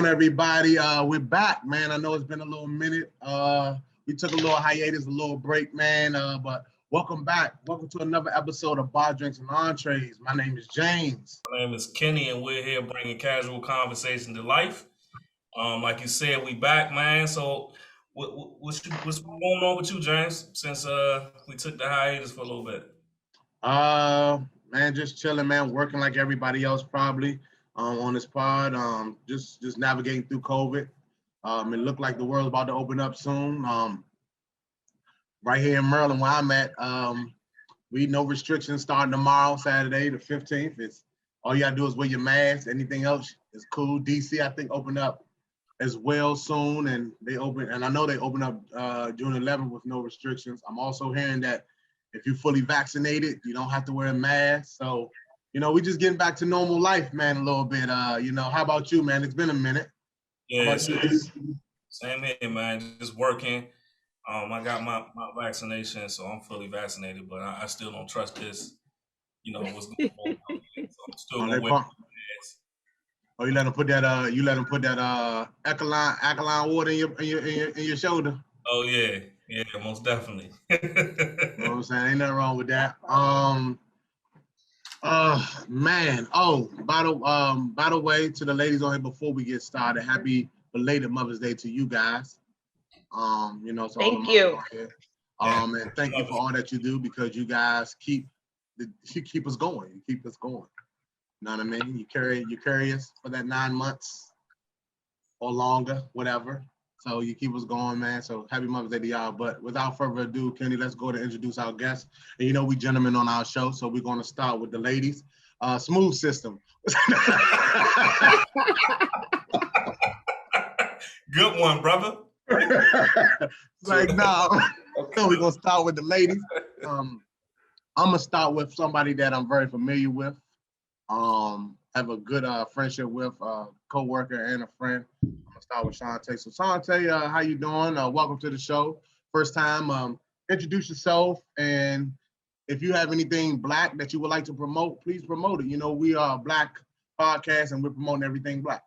on, everybody? We're back, man. I know it's been a little minute. We took a little hiatus, a little break, man. But welcome back. Welcome to another episode of Bar, Drinks, and Entrees. My name is James. My name is Kenny, and we're here bringing casual conversation to life. Like you said, we back, man. So what's going on with you, James, since we took the hiatus for a little bit? Man, just chilling, man. Working like everybody else, probably. On this pod, just navigating through COVID. It looked like the world's about to open up soon. Right here in Maryland, where I'm at, we no restrictions starting tomorrow, Saturday, the 15th. It's all you gotta do is wear your mask. Anything else is cool. DC, I think, open up as well soon, and I know they open up June 11th with no restrictions. I'm also hearing that if you're fully vaccinated, you don't have to wear a mask. So, we just getting back to normal life, man, a little bit. How about you, man? It's been a minute. Yeah, same here, man. Just working. I got my vaccination, so I'm fully vaccinated, but I still don't trust this. What's going on. So I'm still gonna wear my mask. Oh, you let them put that alkaline water in your shoulder. Oh yeah, most definitely. You know what I'm saying? Ain't nothing wrong with that. Man. Oh, by the way, to the ladies on here before we get started, happy belated Mother's Day to you guys. So thank you. And thank you for all that you do, because you guys keep us going. You keep us going. You know what I mean? You carry us for that 9 months or longer, whatever. So you keep us going, man. So happy Mother's Day to y'all. But without further ado, Kenny, let's go to introduce our guests. And we gentlemen on our show, so we're going to start with the ladies. Smooth System. Good one, brother. We're gonna start with the ladies. I'm gonna start with somebody that I'm very familiar with. Have a good friendship with, co-worker and a friend. I'm gonna start with Shantae. So Shantae, how you doing? Welcome to the show. First time. Introduce yourself, and if you have anything Black that you would like to promote, please promote it. We are a Black podcast, and we're promoting everything Black.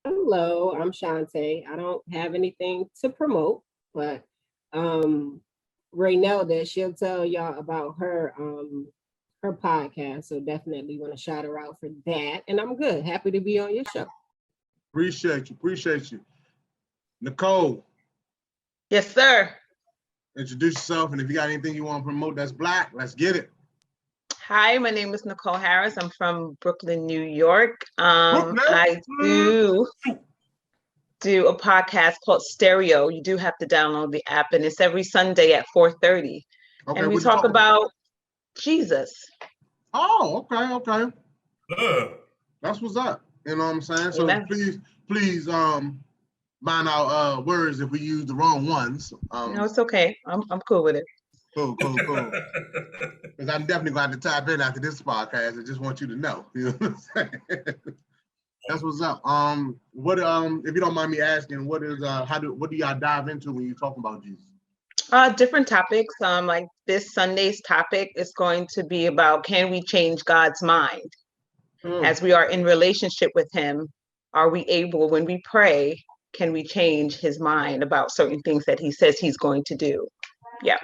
Hello, I'm Shantae. I don't have anything to promote, but Raynelda, she'll tell y'all about her podcast. So definitely want to shout her out for that. And I'm good. Happy to be on your show. Appreciate you. Nicole. Yes, sir. Introduce yourself, and if you got anything you want to promote that's Black, let's get it. Hi, my name is Nicole Harris. I'm from Brooklyn, New York. I do a podcast called Stereo. You do have to download the app, and it's every Sunday at 4:30. Okay, and we talk about Jesus. Oh, okay. That's what's up. You know what I'm saying? So Amen. please mind our words if we use the wrong ones. No, it's okay. I'm cool with it. Cool. Because I'm definitely going to tap in after this podcast. I just want you to know. You know what I'm saying? That's what's up. What if you don't mind me asking, what do y'all dive into when you talk about Jesus? Different topics. Like this Sunday's topic is going to be about, can we change God's mind? As we are in relationship with him, are we able, when we pray, can we change his mind about certain things that he says he's going to do? Yeah.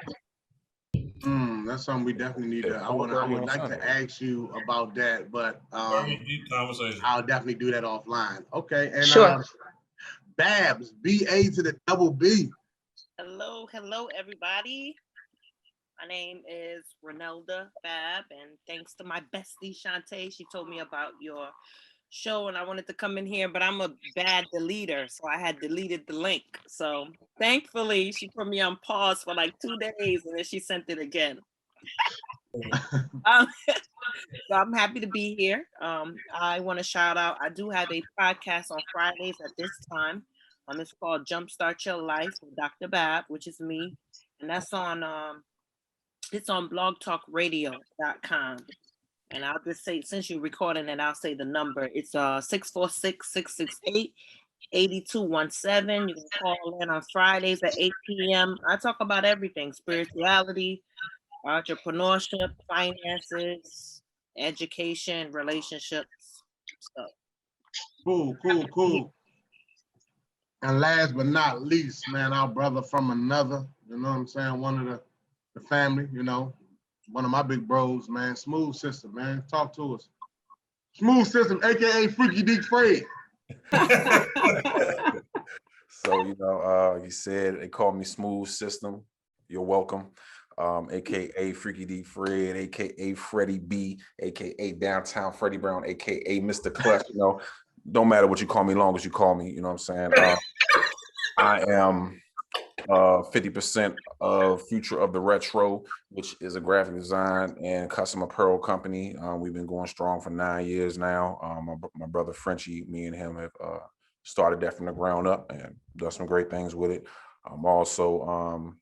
That's something we definitely need to. I would like to ask you about that, but I'll definitely do that offline. Okay, and sure. Babs, B-A to the double B. Hello, everybody. My name is Raynelda Bab, and thanks to my bestie Shantae, she told me about your show, and I wanted to come in here, but I'm a bad deleter, so I had deleted the link. So thankfully, she put me on pause for like 2 days, and then she sent it again. So I'm happy to be here. I want to shout out, I do have a podcast on Fridays at this time. It's called Jumpstart Your Life with Dr. Bab, which is me, and that's on it's on blogtalkradio.com. And I'll just say, since you're recording it, I'll say the number. It's 646-668-8217. You can call in on Fridays at 8 p.m. I talk about everything: spirituality, entrepreneurship, finances, education, relationships. So Cool. And last but not least, man, our brother from another, you know what I'm saying? One of the family, you know, one of my big bros, man. Smooth System, man. Talk to us. Smooth System, aka Freaky Deek Fred. So, he said they call me Smooth System. You're welcome. AKA Freaky D Fred, AKA Freddie B, AKA Downtown Freddie Brown, AKA Mr. Clutch. Don't matter what you call me, long as you call me. You know what I'm saying? I am 50% of Future of the Retro, which is a graphic design and custom apparel company. We've been going strong for 9 years now. My brother Frenchie, me and him have started that from the ground up and done some great things with it. I'm also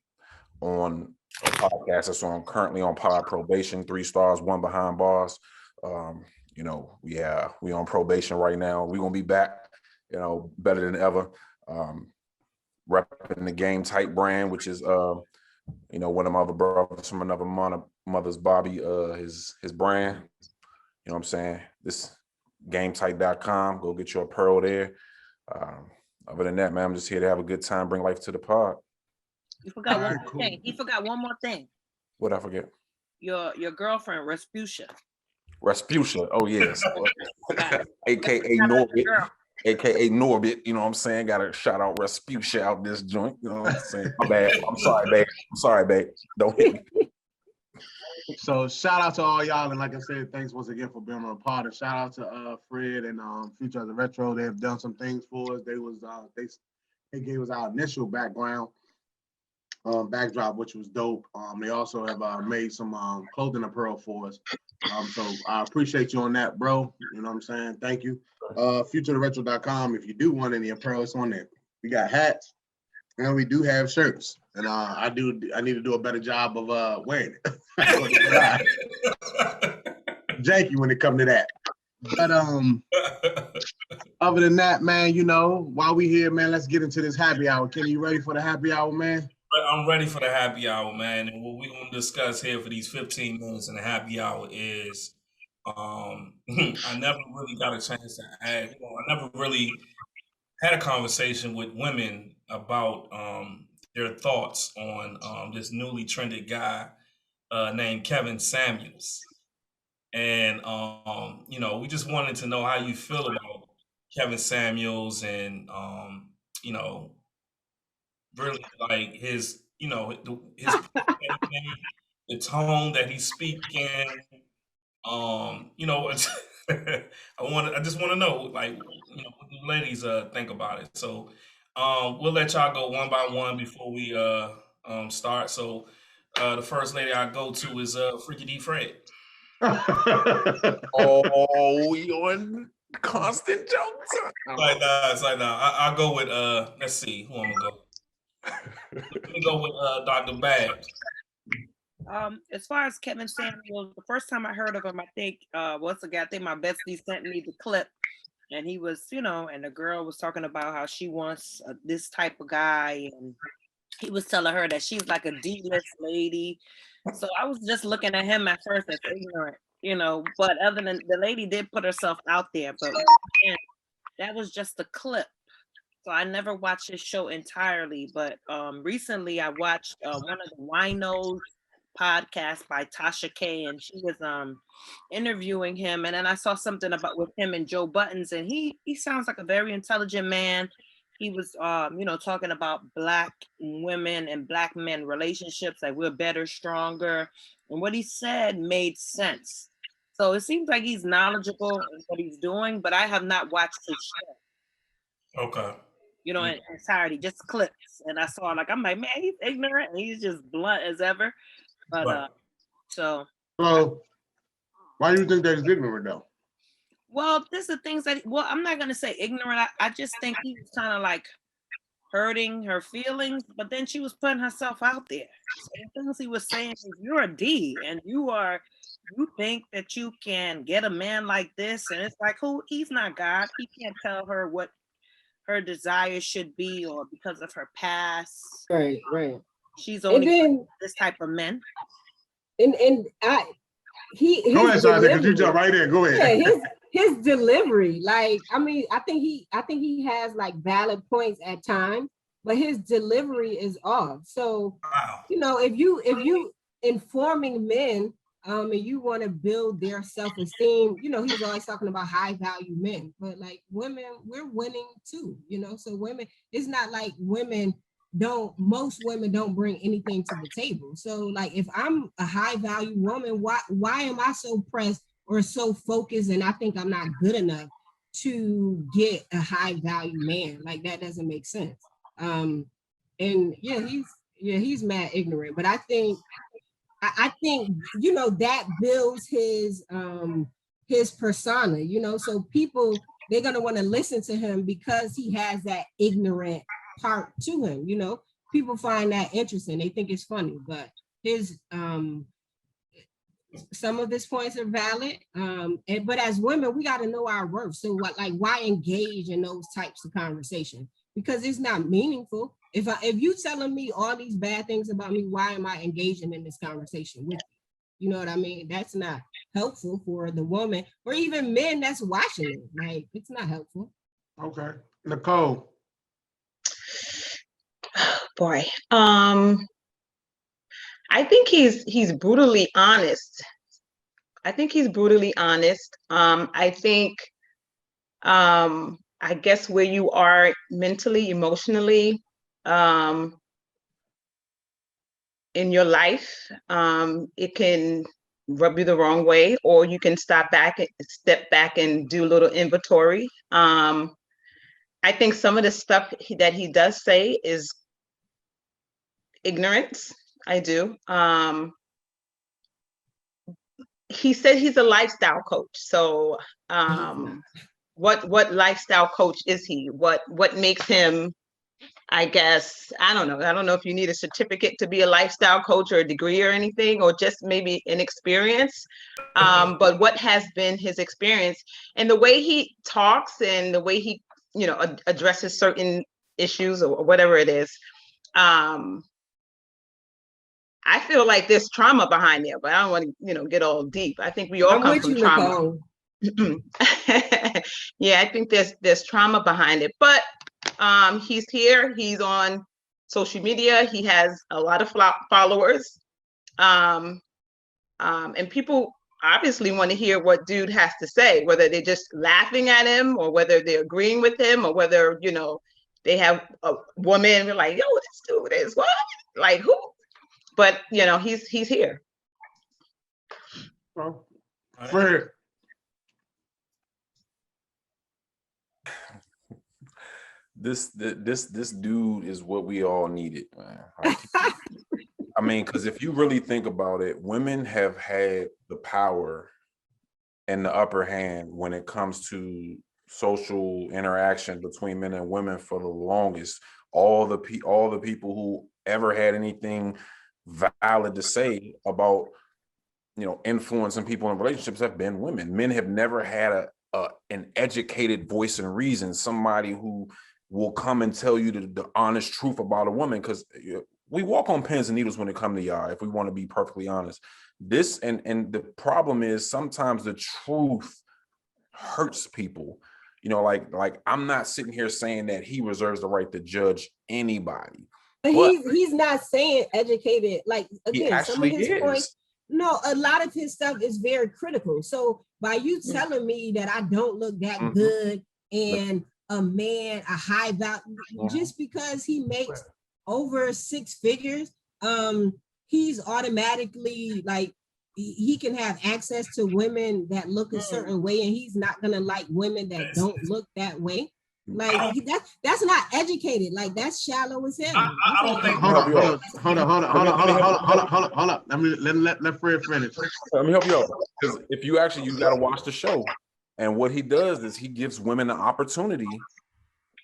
on a podcast that's currently on Pod Probation, 3 stars, 1 behind bars. We on probation right now. We're gonna be back, better than ever. Repping the Game Type brand, which is one of my other brothers from another mother's Bobby, his brand. You know what I'm saying? This GameType.com. Go get your apparel there. Other than that, man, I'm just here to have a good time, bring life to the pod. You forgot one more thing. He forgot one more thing. What'd I forget? Your girlfriend, Respucia. Rasputia, oh yes. AKA Norbit. AKA Norbit, you know what I'm saying? Gotta shout out Rasputia out this joint. You know what I'm saying? My bad. I'm sorry, babe. Don't hit me. So shout out to all y'all, and like I said, thanks once again for being on the pod. And shout out to Fred and Future of the Retro. They have done some things for us. They gave us our initial background backdrop, which was dope. They also have made some clothing apparel for us. So I appreciate you on that, bro. You know what I'm saying? Thank you. Futureretro.com. If you do want any apparel, it's on there. We got hats and we do have shirts. And I need to do a better job of wearing it. Janky when it comes to that. But other than that, man, while we here, man, let's get into this happy hour. Kenny, you ready for the happy hour, man? I'm ready for the happy hour, man. And what we're going to discuss here for these 15 minutes in the happy hour is I never really got a chance to add, I never really had a conversation with women about their thoughts on this newly trended guy named Kevin Samuels. And, we just wanted to know how you feel about Kevin Samuels and, really like his, his the tone that he's speaking. I just want to know, like, what the ladies think about it. So, we'll let y'all go one by one before we start. So, the first lady I go to is Freaky D Fred. Oh, you on constant jokes? It's like nah. I'll go with let's see who I'm gonna go. Let me go with Dr. Babs. As far as Kevin Samuels, the first time I heard of him, I think once again, I think my bestie sent me the clip, and he was, and the girl was talking about how she wants this type of guy, and he was telling her that she's like a D-list lady. So I was just looking at him at first as ignorant, but other than the lady did put herself out there, but that was just a clip. So I never watched his show entirely, but recently I watched one of the Winos podcast by Tasha K, and she was interviewing him, and then I saw something about with him and Joe Buttons, and he sounds like a very intelligent man. He was talking about Black women and Black men relationships, like we're better, stronger, and what he said made sense. So it seems like he's knowledgeable in what he's doing, but I have not watched his show. Okay. In entirety, just clips, and I saw I'm like, man, he's ignorant and he's just blunt as ever. But so why do you think that he's ignorant though? Well, this is things that I'm not gonna say ignorant. I just think he was kind of like hurting her feelings, but then she was putting herself out there. So the things he was saying is, you're a D, and you think that you can get a man like this, and it's like, he's not God. He can't tell her what her desires should be, or because of her past. Right. She's only this type of men. And go ahead, Sergeant, because you jump right in. Go ahead. Yeah, his delivery, like, I mean, I think he has like valid points at times, but his delivery is off. So, Wow. you know, if you informing men, and you want to build their self-esteem, you know, he's always talking about high value men, but like women, we're winning too, you know. So women, it's not like most women don't bring anything to the table. So like if I'm a high value woman, why am I so pressed or so focused and I think I'm not good enough to get a high value man? Like that doesn't make sense. And he's mad ignorant, but I think you know that builds his persona, you know, so people, they're going to want to listen to him because he has that ignorant part to him, you know. People find that interesting, they think it's funny, but his some of his points are valid, but as women we got to know our worth. So why engage in those types of conversation? Because it's not meaningful. If you telling me all these bad things about me, why am I engaging in this conversation with you? You know what I mean? That's not helpful for the woman or even men that's watching it. Like, it's not helpful. Okay. Nicole. Boy, I think he's brutally honest. I think he's brutally honest. I think, I guess where you are mentally, emotionally, in your life, it can rub you the wrong way, or you can step back and do a little inventory. I think some of the stuff that he does say is ignorance. I do. He said he's a lifestyle coach. So what lifestyle coach is he? What makes him, I guess, I don't know. I don't know if you need a certificate to be a lifestyle coach or a degree or anything, or just maybe an experience. But what has been his experience and the way he talks and the way he, you know, addresses certain issues or whatever it is. I feel like there's trauma behind there, but I don't want to, you know, get all deep. I think we all come from trauma. Yeah, I think there's trauma behind it, but he's here. He's on social media. He has a lot of followers, and people obviously want to hear what dude has to say, whether they're just laughing at him or whether they're agreeing with him or whether, you know, they have a woman like, yo, this dude is what? Like who? But you know, he's here. Oh, Fred. This dude is what we all needed, man. I mean, because if you really think about it, women have had the power and the upper hand when it comes to social interaction between men and women for the longest. All the people who ever had anything valid to say about, you know, influencing people in relationships have been women. Men have never had an educated voice and reason, somebody who will come and tell you the honest truth about a woman, because we walk on pins and needles when it comes to y'all, if we want to be perfectly honest. This and the problem is sometimes the truth hurts people. You know, like I'm not sitting here saying that he reserves the right to judge anybody. But he's not saying educated. Like, again, some of his points, no, a lot of his stuff is very critical. So by you telling me that I don't look that good and a man, a high value, just because he makes over 6 figures, he's automatically like, he can have access to women that look a certain way, and he's not gonna like women that don't look that way. Like, that's not educated. Like, that's shallow as hell. I don't think. Hold up. Let Fred finish. Let me help you out, because if you got to watch the show, and what he does is he gives women an opportunity.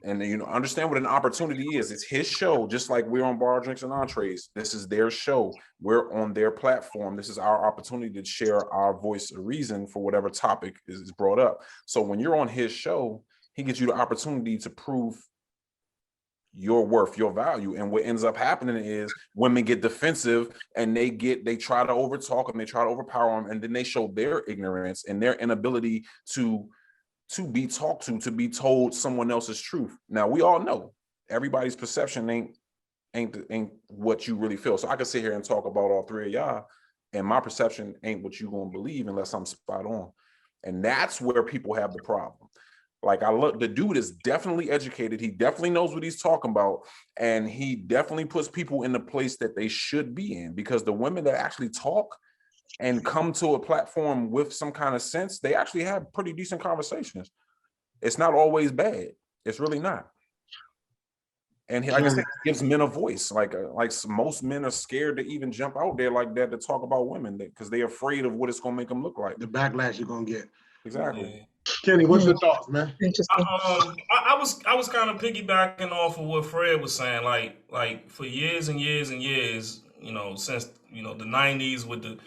And you know, understand what an opportunity is. It's his show, just like we're on Bar, Drinks, and Entrees. This is their show. We're on their platform. This is our opportunity to share our voice of reason for whatever topic is brought up. So when you're on his show, he gives you the opportunity to prove your worth, your value. And what ends up happening is women get defensive and they try to overtalk them, they try to overpower them, and then they show their ignorance and their inability to be talked to be told someone else's truth. Now, we all know everybody's perception ain't what you really feel. So I could sit here and talk about all three of y'all, and my perception ain't what you gonna believe unless I'm spot on. And that's where people have the problem. Like, the dude is definitely educated. He definitely knows what he's talking about. And he definitely puts people in the place that they should be in, because the women that actually talk and come to a platform with some kind of sense, they actually have pretty decent conversations. It's not always bad. It's really not. And like I said, it gives men a voice. Like most men are scared to even jump out there like that to talk about women, because they're afraid of what it's gonna make them look like. The backlash you're gonna get. Exactly. Yeah. Kenny, what's your thoughts, man? Interesting. I was kind of piggybacking off of what Fred was saying. Like for years and years and years, since the '90s with the,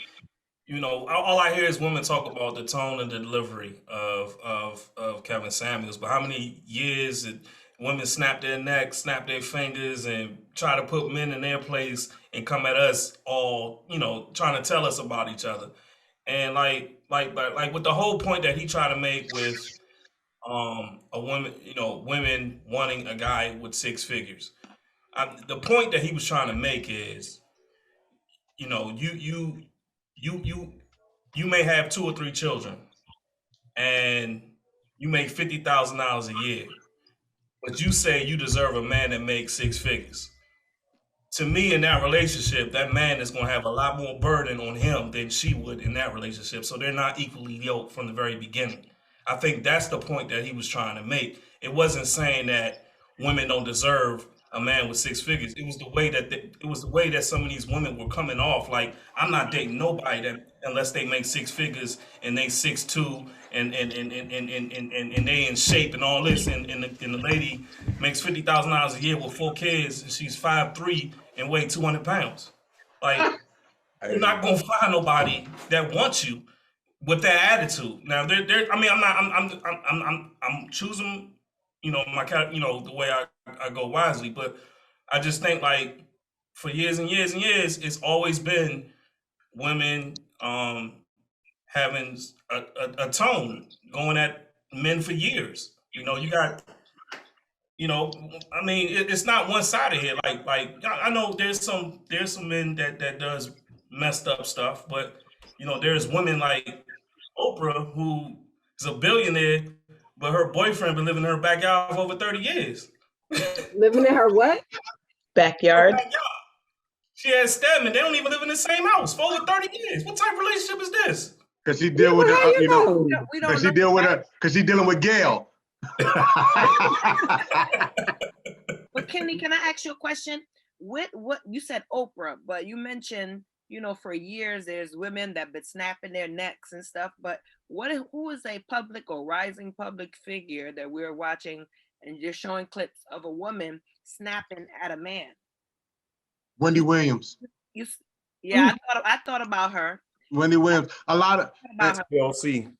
all I hear is women talk about the tone and the delivery of Kevin Samuels. But how many years did women snap their necks, snap their fingers, and try to put men in their place and come at us all, trying to tell us about each other. And like with the whole point that he tried to make with a woman, women wanting a guy with six figures. The point that he was trying to make is, you may have 2 or 3 children, and you make $50,000 a year, but you say you deserve a man that makes 6 figures. To me, in that relationship, that man is going to have a lot more burden on him than she would in that relationship. So they're not equally yoked from the very beginning. I think that's the point that he was trying to make. It wasn't saying that women don't deserve a man with 6 figures. It was the way that some of these women were coming off. Like, I'm not dating nobody that unless they make 6 figures and they 6'2" and they in shape and all this, and the lady makes $50,000 a year with 4 kids, and she's 5'3" and weigh 200 pounds. Like, you're not gonna find nobody that wants you with that attitude. Now, I'm choosing, the way I go wisely, but I just think, like, for years and years and years, it's always been women having a tone going at men for years. You got, it's not one sided here. Like I know there's some men that does messed up stuff, but there's women like Oprah, who is a billionaire, but her boyfriend been living in her backyard for over 30 years. Living in her what? Backyard. She has Stedman. They don't even live in the same house for over 30 years. What type of relationship is this? Because she deal with her, We don't because she know. deal with her, because she dealing with Gail. But Kenny, can I ask you a question? What you said Oprah, but you mentioned, for years there's women that been snapping their necks and stuff. But who is a public or rising public figure that we're watching and you're showing clips of a woman snapping at a man? Wendy Williams. I thought about her. Wendy Williams. A lot of TLC.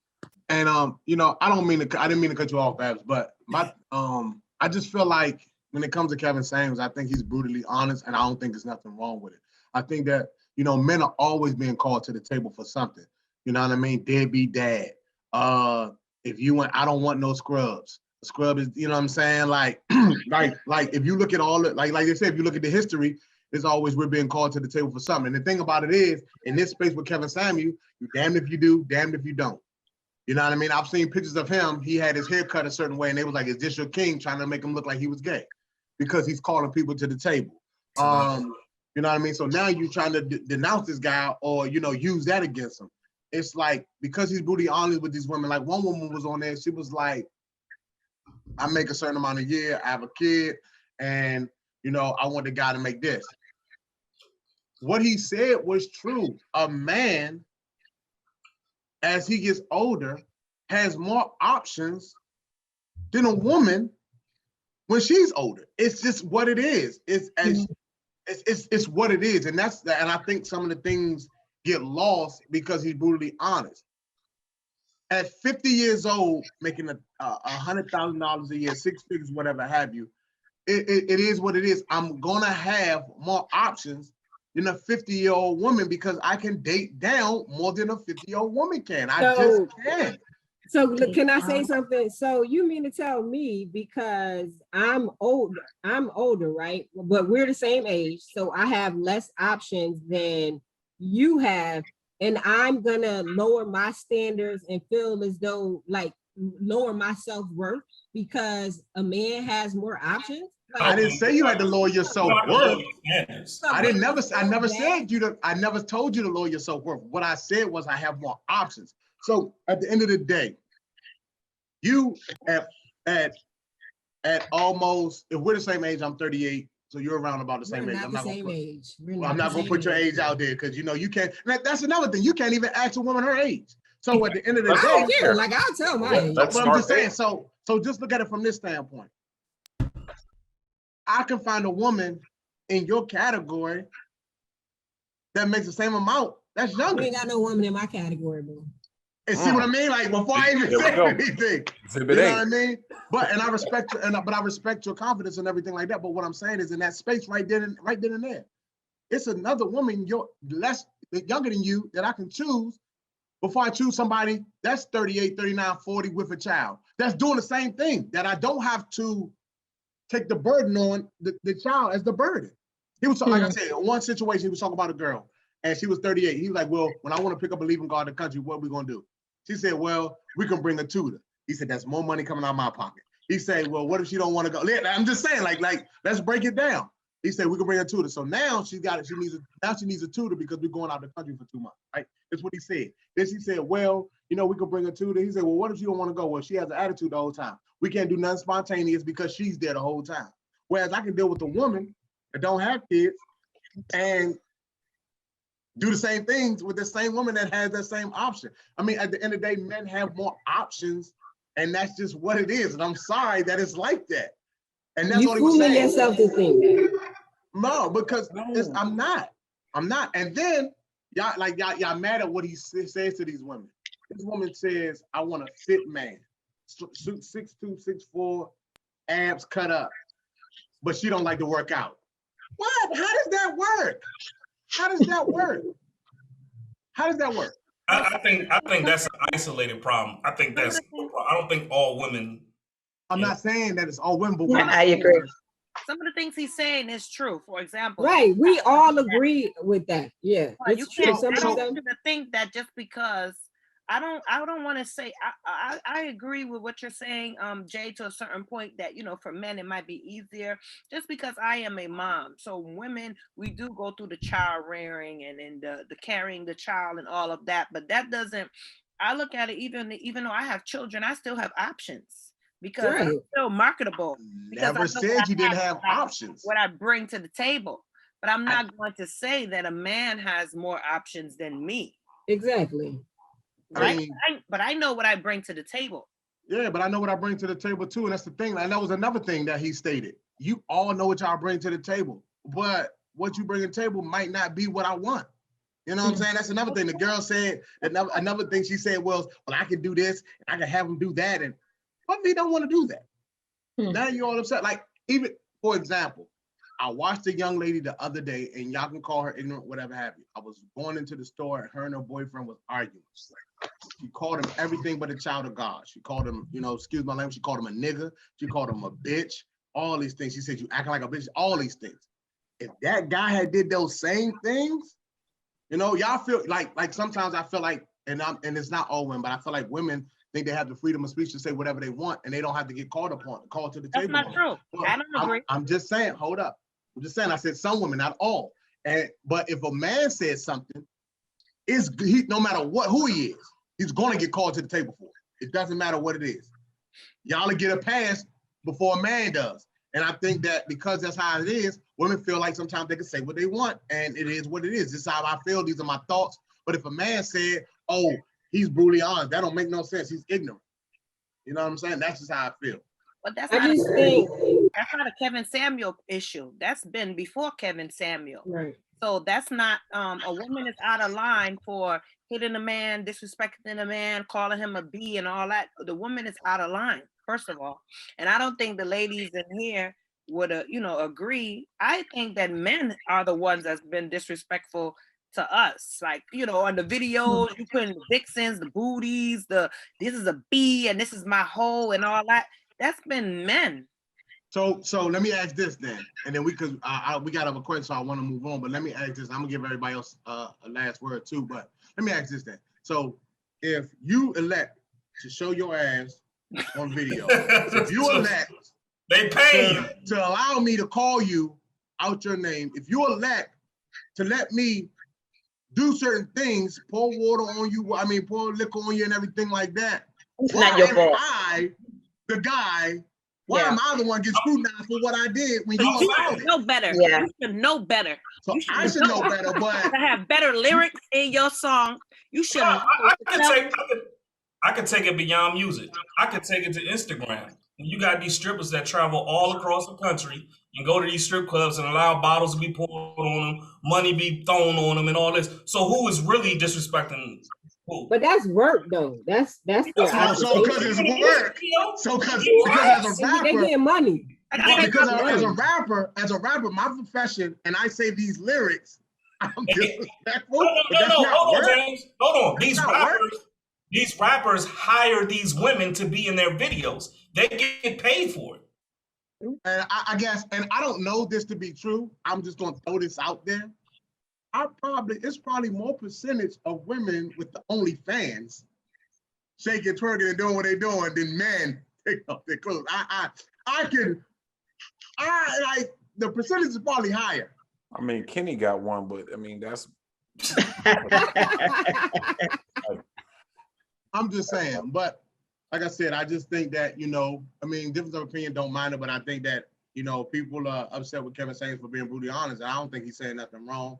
And I didn't mean to cut you off, Babs, but I just feel like when it comes to Kevin Samuels, I think he's brutally honest, and I don't think there's nothing wrong with it. I think that men are always being called to the table for something. You know what I mean? Deadbeat dad. If you want, I don't want no scrubs. A scrub is, you know what I'm saying? Like, like if you look at all the, like they said, if you look at the history, it's always we're being called to the table for something. And the thing about it is, in this space with Kevin Samuels, you damned if you do, damned if you don't. You know what I mean? I've seen pictures of him. He had his hair cut a certain way, and they was like, "Is this your king?" Trying to make him look like he was gay, because he's calling people to the table. You know what I mean? So now you're trying to denounce this guy, or use that against him. It's like, because he's brutally honest with these women. Like, one woman was on there. She was like, "I make a certain amount a year. I have a kid, and I want the guy to make this." What he said was true. A man, as he gets older, has more options than a woman when she's older. It's just what it is. It's what it is, and I think some of the things get lost because he's brutally honest. At 50 years old, making $100,000 a year, 6 figures, whatever have you, it is what it is. I'm gonna have more options than a 50-year-old woman because I can date down more than a 50-year-old woman can. I just can. So can I say something? So you mean to tell me, because I'm older, right? But we're the same age, so I have less options than you have, and I'm gonna lower my standards and feel as though like lower my self-worth because a man has more options? Like, I didn't say you had to lower your self-worth. I never told you to lower your self-worth. What I said was I have more options. So at the end of the day, you at almost, if we're the same age, I'm 38, so you're around about the same age. I'm not gonna put your age out there because you can't. That's another thing. You can't even ask a woman her age. So at the end of the day, like I'll tell my age. But I'm just saying. So just look at it from this standpoint. I can find a woman in your category that makes the same amount. That's younger. You ain't got no woman in my category, bro. And see what I mean? Like before I even say anything, you know what I mean? But I respect you, but I respect your confidence and everything like that. But what I'm saying is, in that space right then and there, it's another woman younger than you that I can choose before I choose somebody that's 38, 39, 40 with a child that's doing the same thing that I don't have to take the burden on the child as the burden. He was like I said, in one situation, he was talking about a girl and she was 38. He was like, well, when I want to pick up and leave and go out of the country, what are we going to do? She said, well, we can bring a tutor. He said, that's more money coming out of my pocket. He said, well, what if she don't want to go? I'm just saying, like, let's break it down. He said, we can bring a tutor. So now she needs a tutor because we're going out of the country for 2 months, right? That's what he said. Then she said, well, we can bring a tutor. He said, well, what if she don't want to go? Well, she has an attitude the whole time. We can't do nothing spontaneous because she's there the whole time. Whereas I can deal with a woman that don't have kids and do the same things with the same woman that has that same option. I mean, at the end of the day, men have more options, and that's just what it is. And I'm sorry that it's like that. And that's what he was saying. You fooling yourself to think that. No, because I'm not. And then y'all mad at what he says to these women. This woman says, I want a fit man. 6'2", 6'4", abs cut up. But she don't like to work out. What? How does that work? How does that work? I think that's an isolated problem. I don't think all women. I'm not saying that it's all women, but I agree. Some of the things he's saying is true. For example, right? We all agree with that. Yeah, it's true. I don't want you to think that just because I don't want to say I agree with what you're saying, Jay, to a certain point that for men it might be easier just because I am a mom. So women, we do go through the child rearing and the carrying the child and all of that, but that doesn't. I look at it even though I have children, I still have options because I'm still marketable. Never said you didn't have options. What I bring to the table, but I'm not going to say that a man has more options than me. Exactly. Right, but I know what I bring to the table. Yeah, but I know what I bring to the table too, and that's the thing. And that was another thing that he stated. You all know what y'all bring to the table, but what you bring to the table might not be what I want. You know what I'm saying? That's another thing. The girl said another thing. She said, "Well, I can do this, and I can have him do that." And what if he don't want to do that? Now you're all upset. Like even for example, I watched a young lady the other day, and y'all can call her ignorant, whatever have you. I was going into the store, and her and her boyfriend was arguing. She called him everything but a child of God. She called him, excuse my language, she called him a nigga. She called him a bitch. All these things. She said, you acting like a bitch. All these things. If that guy had did those same things, y'all feel like sometimes I feel like, and it's not all women, but I feel like women think they have the freedom of speech to say whatever they want, and they don't have to get called to the table. That's not true. Well, I don't agree. I'm just saying, hold up. I'm just saying, I said some women, not all. But if a man says something, no matter who he is, he's going to get called to the table for it. It doesn't matter what it is. Y'all will get a pass before a man does. And I think that because that's how it is, women feel like sometimes they can say what they want, and it is what it is. This is how I feel. These are my thoughts. But if a man said, oh, he's brutally honest, that don't make no sense. He's ignorant. You know what I'm saying? That's just how I feel. But that's not a Kevin Samuel issue. That's been before Kevin Samuel. Right. So that's not a woman is out of line for hitting a man, disrespecting a man, calling him a B and all that. The woman is out of line, first of all. And I don't think the ladies in here would agree. I think that men are the ones that's been disrespectful to us. Like, on the videos, you putting the vixens, the booties, this is a B and this is my hoe and all that. That's been men. So let me ask this then, and then we got other questions, so I want to move on. But let me ask this. I'm gonna give everybody else a last word too. But let me ask this then. So if you elect to show your ass on video, if you elect, they pay you to allow me to call you out your name, if you elect to let me do certain things, pour water on you, pour liquor on you and everything like that, it's not your fault. I, the guy. Why am I the one getting scrutinized for what I did when you should know better? Yeah. You should know better. So I should know better, but to have better lyrics in your song, you should. I could take it beyond music. I could take it to Instagram. You got these strippers that travel all across the country and go to these strip clubs and allow bottles to be poured on them, money be thrown on them, and all this. So who is really disrespecting who? But that's work, though. That's their so because it's work. So because as a rapper, they get money. Because as a rapper, my profession, and I say these lyrics, I'm disrespectful. No, hold on, James. Hold on. These rappers hire these women to be in their videos. They get paid for it. And I guess, and I don't know this to be true. I'm just gonna throw this out there. It's probably more percentage of women with the OnlyFans shaking, twerking, and doing what they're doing than men take off their clothes. The percentage is probably higher. I mean, Kenny got one, but I mean, that's. I'm just saying, but like I said, I just think that, difference of opinion don't mind it, but I think that, people are upset with Kevin Samuels for being brutally honest. And I don't think he's saying nothing wrong.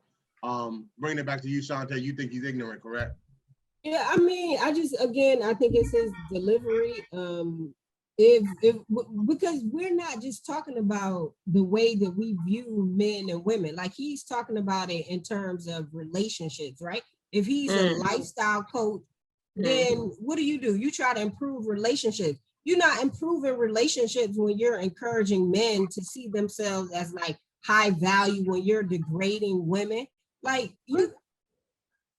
Bringing it back to you, Shantae, you think he's ignorant, correct? Yeah, I think it's his delivery. Because we're not just talking about the way that we view men and women, like he's talking about it in terms of relationships, right? If he's a lifestyle coach, then what do? You try to improve relationships. You're not improving relationships when you're encouraging men to see themselves as like high value, when you're degrading women. Like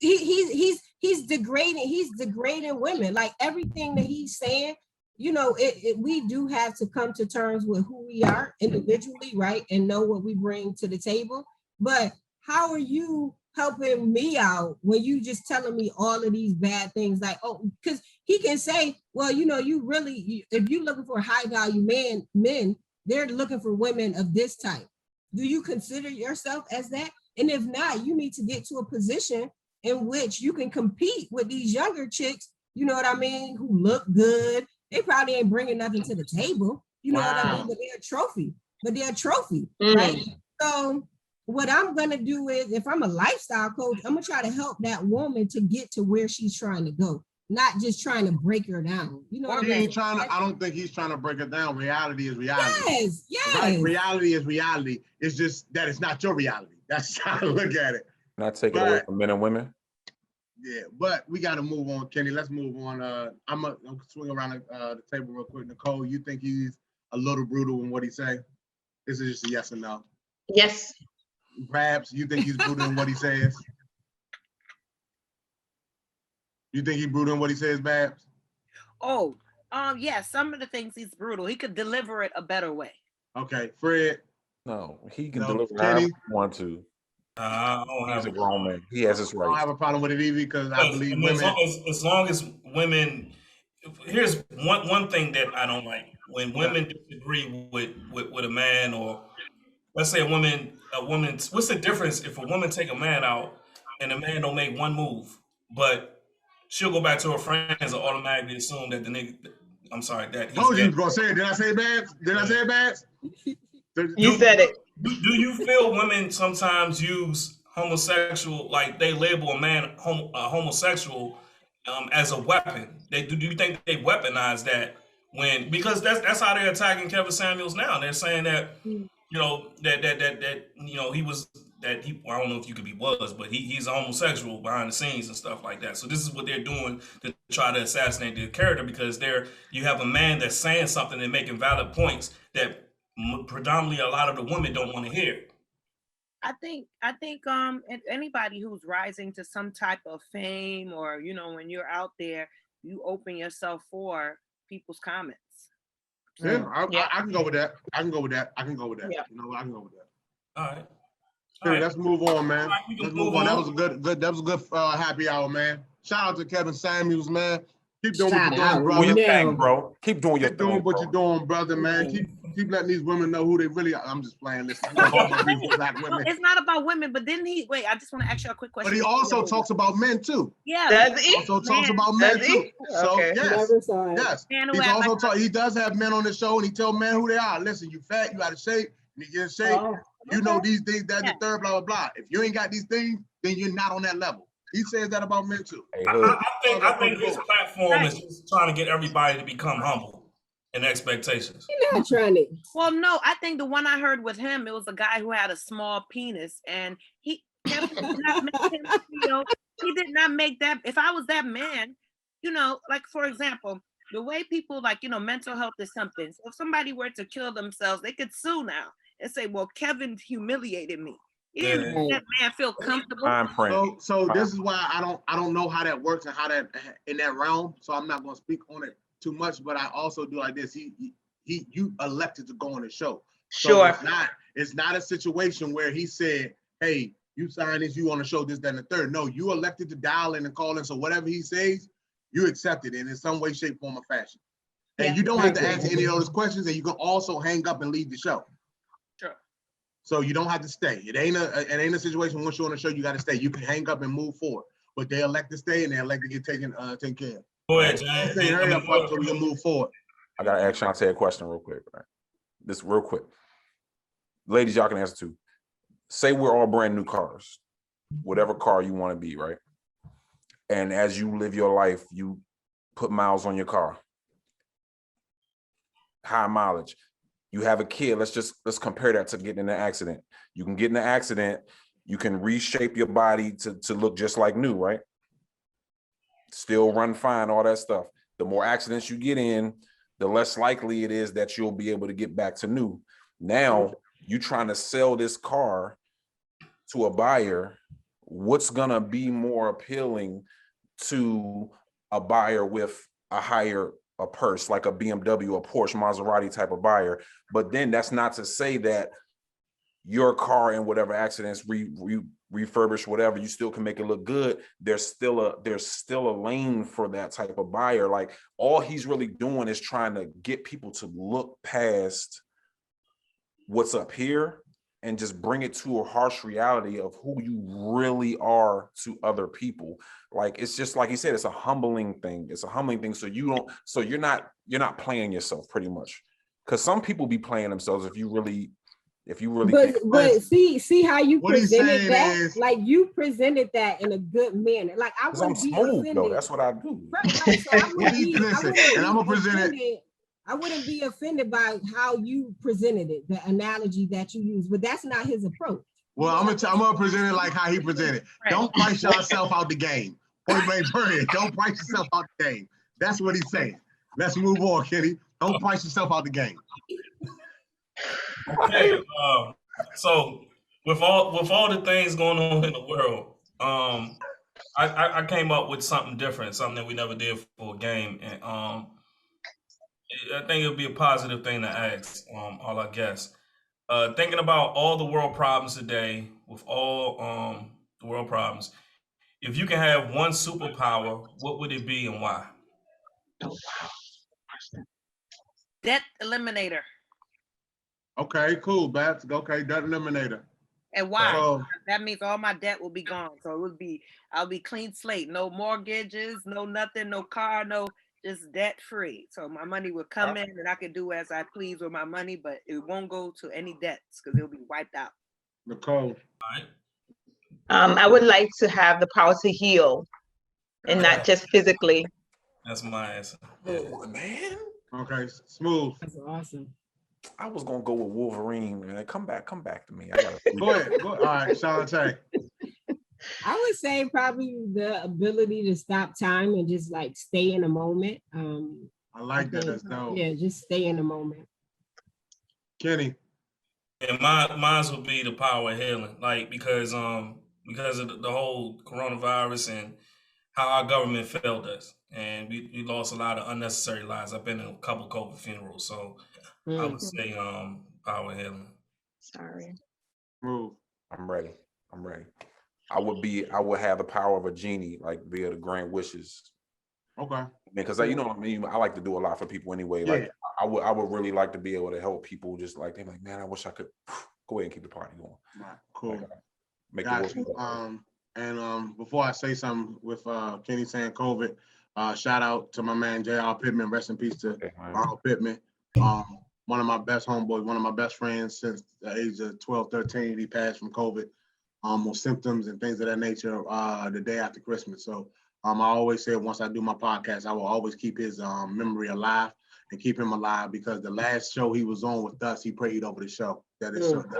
he's degrading women. Like everything that he's saying, we do have to come to terms with who we are individually, right? And know what we bring to the table. But how are you helping me out when you just telling me all of these bad things? Like, because he can say, well, if you're looking for high value men, they're looking for women of this type. Do you consider yourself as that? And if not, you need to get to a position in which you can compete with these younger chicks, you know what I mean, who look good. They probably ain't bringing nothing to the table, what I mean, but they're a trophy, right? So what I'm going to do is, if I'm a lifestyle coach, I'm going to try to help that woman to get to where she's trying to go, not just trying to break her down. I don't think he's trying to break it down. Reality is reality. Yes. Right? Reality is reality. It's just that it's not your reality. That's how I look at it. Not taking away from men and women. Yeah, but we got to move on, Kenny. Let's move on. I'm gonna swing around the table real quick. Nicole, you think he's a little brutal in what he say? This is just a yes or no. Yes. Perhaps you think he's brutal in what he says? You think he's brutal in what he says, Babs? Yeah, some of the things he's brutal. He could deliver it a better way. Okay, Fred. No, he can deliver how he want to. He's a grown man. He has his rights. I don't have a problem with it either, because I believe women. As long as women, here's one thing that I don't like: when women disagree with a man, or let's say a woman. What's the difference if a woman take a man out and the man don't make one move, but she'll go back to her friends and automatically assume that the nigga. I'm sorry, that he's. Oh, you gonna say it? Did I say it, Babs? I say it, Babs? You said it. Do you feel women sometimes use homosexual, like they label a man homosexual as a weapon? Do you think they weaponize that because that's how they're attacking Kevin Samuels now? They're saying that I don't know if he was, but he's a homosexual behind the scenes and stuff like that. So this is what they're doing to try to assassinate the character, because you have a man that's saying something and making valid points that predominantly a lot of the women don't want to hear. I think anybody who's rising to some type of fame, or when you're out there, you open yourself for people's comments. Yeah, Yeah. I can go with that. I can go with that. Yeah. You know, I can go with that. All right. Hey, let's move on, man. All right, we can Let's move on. That was a good. That was a good happy hour, man. Shout out to Kevin Samuels, man. Keep doing what you're doing, brother. Do your thing, bro. Keep doing your Keep doing thing, what bro. you're doing, brother, man. Keep letting these women know who they really are. I'm just playing. Listen, I know all my beautiful black No, women. it's not about women, but didn't he? Wait, I just want to ask you a quick question. But he also talks about men too. Yeah. Does he? Also talks about men Does too. he? So Okay. yes, Never saw it. yes. Man who He's act also like- he does have men on the show, and he tell men who they are. Listen, you fat, you out of shape, you get in shape. Oh, You know okay. these things, that, the third, blah, blah, blah. If you ain't got these things, then you're not on that level. He says that about men too. Hey, I Hood. think his platform is just trying to get everybody to become humble and expectations. you're not trying to. Well, no, I think the one I heard with him, it was a guy who had a small penis, and Kevin did not make him feel. He did not make that. If I was that man, like for example, the way people mental health is something. So if somebody were to kill themselves, they could sue now and say, "Well, Kevin humiliated me." He didn't make that man feel comfortable. Fine print. So this is why I don't know how that works and how that in that realm. So I'm not going to speak on it too much. But I also do like this. You elected to go on the show. So Sure. it's not a situation where he said, "Hey, you sign this, you on the show, this, that, and the third." No, you elected to dial in and call in. So whatever he says, you accept it in some way, shape, form, or fashion. And you don't have to answer any of those questions, and you can also hang up and leave the show. Sure. So you don't have to stay. It ain't a situation once you're on the show, you got to stay. You can hang up and move forward. But they elect to stay, and they elect to get taken care of. Go ahead, Jan. Say, hurry up, so we can move forward. I gotta ask Shantae a question real quick. Right? This real quick. Ladies, y'all can answer too. Say we're all brand new cars, whatever car you want to be, right? And as you live your life, you put miles on your car. High mileage. You have a kid. Let's compare that to getting in an accident. You can get in an accident. You can reshape your body to look just like new, right? Still run fine, all that stuff. The more accidents you get in, the less likely it is that you'll be able to get back to new. Now, you trying to sell this car to a buyer. What's gonna be more appealing to a buyer with a purse, like a BMW, a Porsche, Maserati type of buyer? But then that's not to say that your car in whatever accidents refurbish, whatever, you still can make it look good. There's still a lane for that type of buyer. Like, all he's really doing is trying to get people to look past what's up here and just bring it to a harsh reality of who you really are to other people. Like, it's just like he said, it's a humbling thing. It's a humbling thing. So you're not playing yourself, pretty much. Because some people be playing themselves if you really but see how you presented that. Is, like, you presented that in a good manner. Like, I wouldn't be offended. Though. That's what I do. Right. So I wouldn't be offended by how you presented it, the analogy that you used, but that's not his approach. Well, I'm gonna present it like how he presented. Don't price yourself out the game. Point blank period. Don't price yourself out the game. That's what he's saying. Let's move on, Kenny. Don't price yourself out the game. Okay, so with all the things going on in the world, I came up with something different, something that we never did for a game, and I think it would be a positive thing to ask all our guests. Thinking about all the world problems today, with all the world problems, if you can have one superpower, what would it be and why? Debt eliminator. Okay, cool, Babs. Okay, debt eliminator. And why? So, that means all my debt will be gone. So I'll be clean slate. No mortgages, no nothing, no car, no, just debt free. So my money will come in and I can do as I please with my money, but it won't go to any debts because it'll be wiped out. Nicole. I would like to have the power to heal, and not just physically. That's my answer. Oh, man. Okay, smooth. That's awesome. I was gonna go with Wolverine, man. Come back to me. Go ahead. All right, Shantae. I would say probably the ability to stop time and just like stay in a moment. I like that. That's dope. Yeah, just stay in the moment. Kenny. And mine would be the power of healing, like because of the whole coronavirus and how our government failed us, and we lost a lot of unnecessary lives. I've been in a couple COVID funerals, so I would say power of healing. Sorry. Move. I'm ready. I would have the power of a genie, like be able to grant wishes. Okay. Because you know what I mean. I like to do a lot for people anyway. Yeah. Like I would really like to be able to help people. Just like they're like, man, I wish I could go ahead and keep the party going. Right. Cool. Like, make Got the you. And before I say something with Kenny saying COVID, shout out to my man J.R. Pittman. Rest in peace to Ronald Pittman. One of my best homeboys, one of my best friends since the age of 12, 13. He passed from COVID, with symptoms and things of that nature the day after Christmas. So I always say once I do my podcast, I will always keep his memory alive and keep him alive, because the last show he was on with us, he prayed over the show that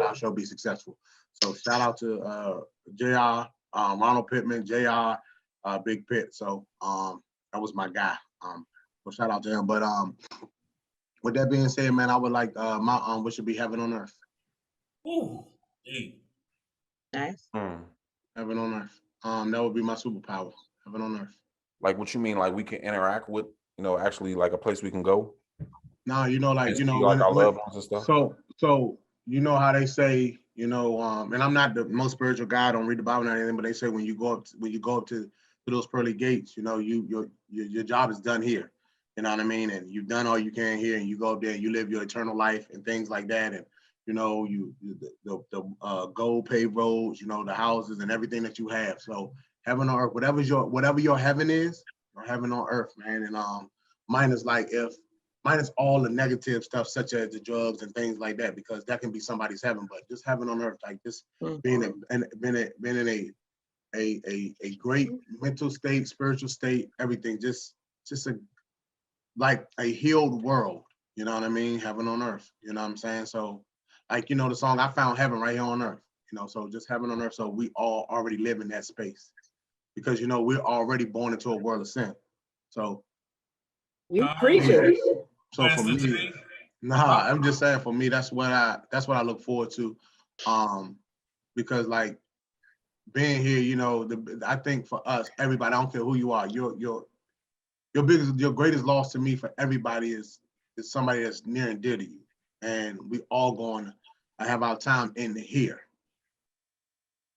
our show be successful. So shout out to JR, Ronald Pittman, JR, Big Pitt. So that was my guy. So shout out to him. But with that being said, man, I would like my wish to be heaven on earth. Ooh, Nice. Heaven on earth. That would be my superpower. Heaven on earth. Like what you mean? Like we can interact with, actually like a place we can go. No, like our loved ones and stuff. So you know how they say, and I'm not the most spiritual guy. I don't read the Bible or anything, but they say when you go up to those pearly gates, your job is done here. You know what I mean? And you've done all you can here, and you go up there and you live your eternal life and things like that. And the gold paved roads, the houses and everything that you have. So heaven on earth, whatever your heaven is, or heaven on earth, man. And mine is all the negative stuff, such as the drugs and things like that, because that can be somebody's heaven. But just heaven on earth, like just being in a great mental state, spiritual state, everything, just a healed world. You know what I mean? Heaven on earth. You know what I'm saying? So, like, the song, I found heaven right here on earth. So just heaven on earth. So we all already live in that space, because we're already born into a world of sin. So you preaching. So for me, I'm just saying, for me, that's what I look forward to, because like being here, I think for us, everybody, I don't care who you are, your greatest loss to me for everybody is somebody that's near and dear to you, and we all going to have our time in here.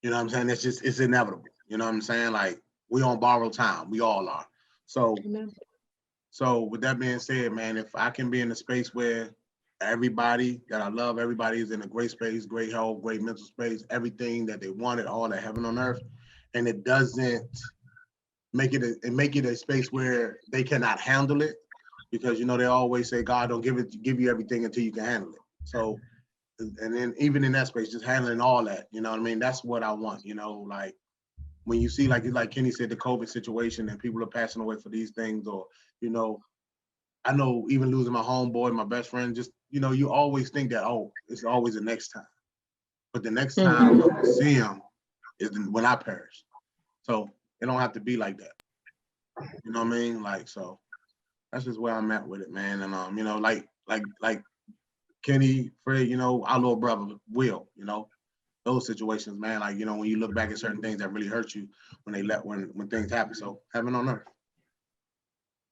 You know what I'm saying? It's inevitable. You know what I'm saying? Like, we on borrowed time. We all are. So with that being said, man, if I can be in a space where everybody that I love, everybody is in a great space, great health, great mental space, everything that they wanted, all that heaven on earth, and it doesn't make it a space where they cannot handle it, because they always say God don't give you everything until you can handle it. So, and then even in that space, just handling all that, you know what I mean? That's what I want, like when you see like Kenny said, the COVID situation and people are passing away for these things, or I know even losing my homeboy, my best friend, just you always think that, oh, it's always the next time, but the next time I see him is when I perish. So it don't have to be like that. You know what I mean? Like, so that's just where I'm at with it, man. And like Kenny, Fred, our little brother Will, those situations, man. Like, when you look back at certain things that really hurt you when things happen. So heaven on earth.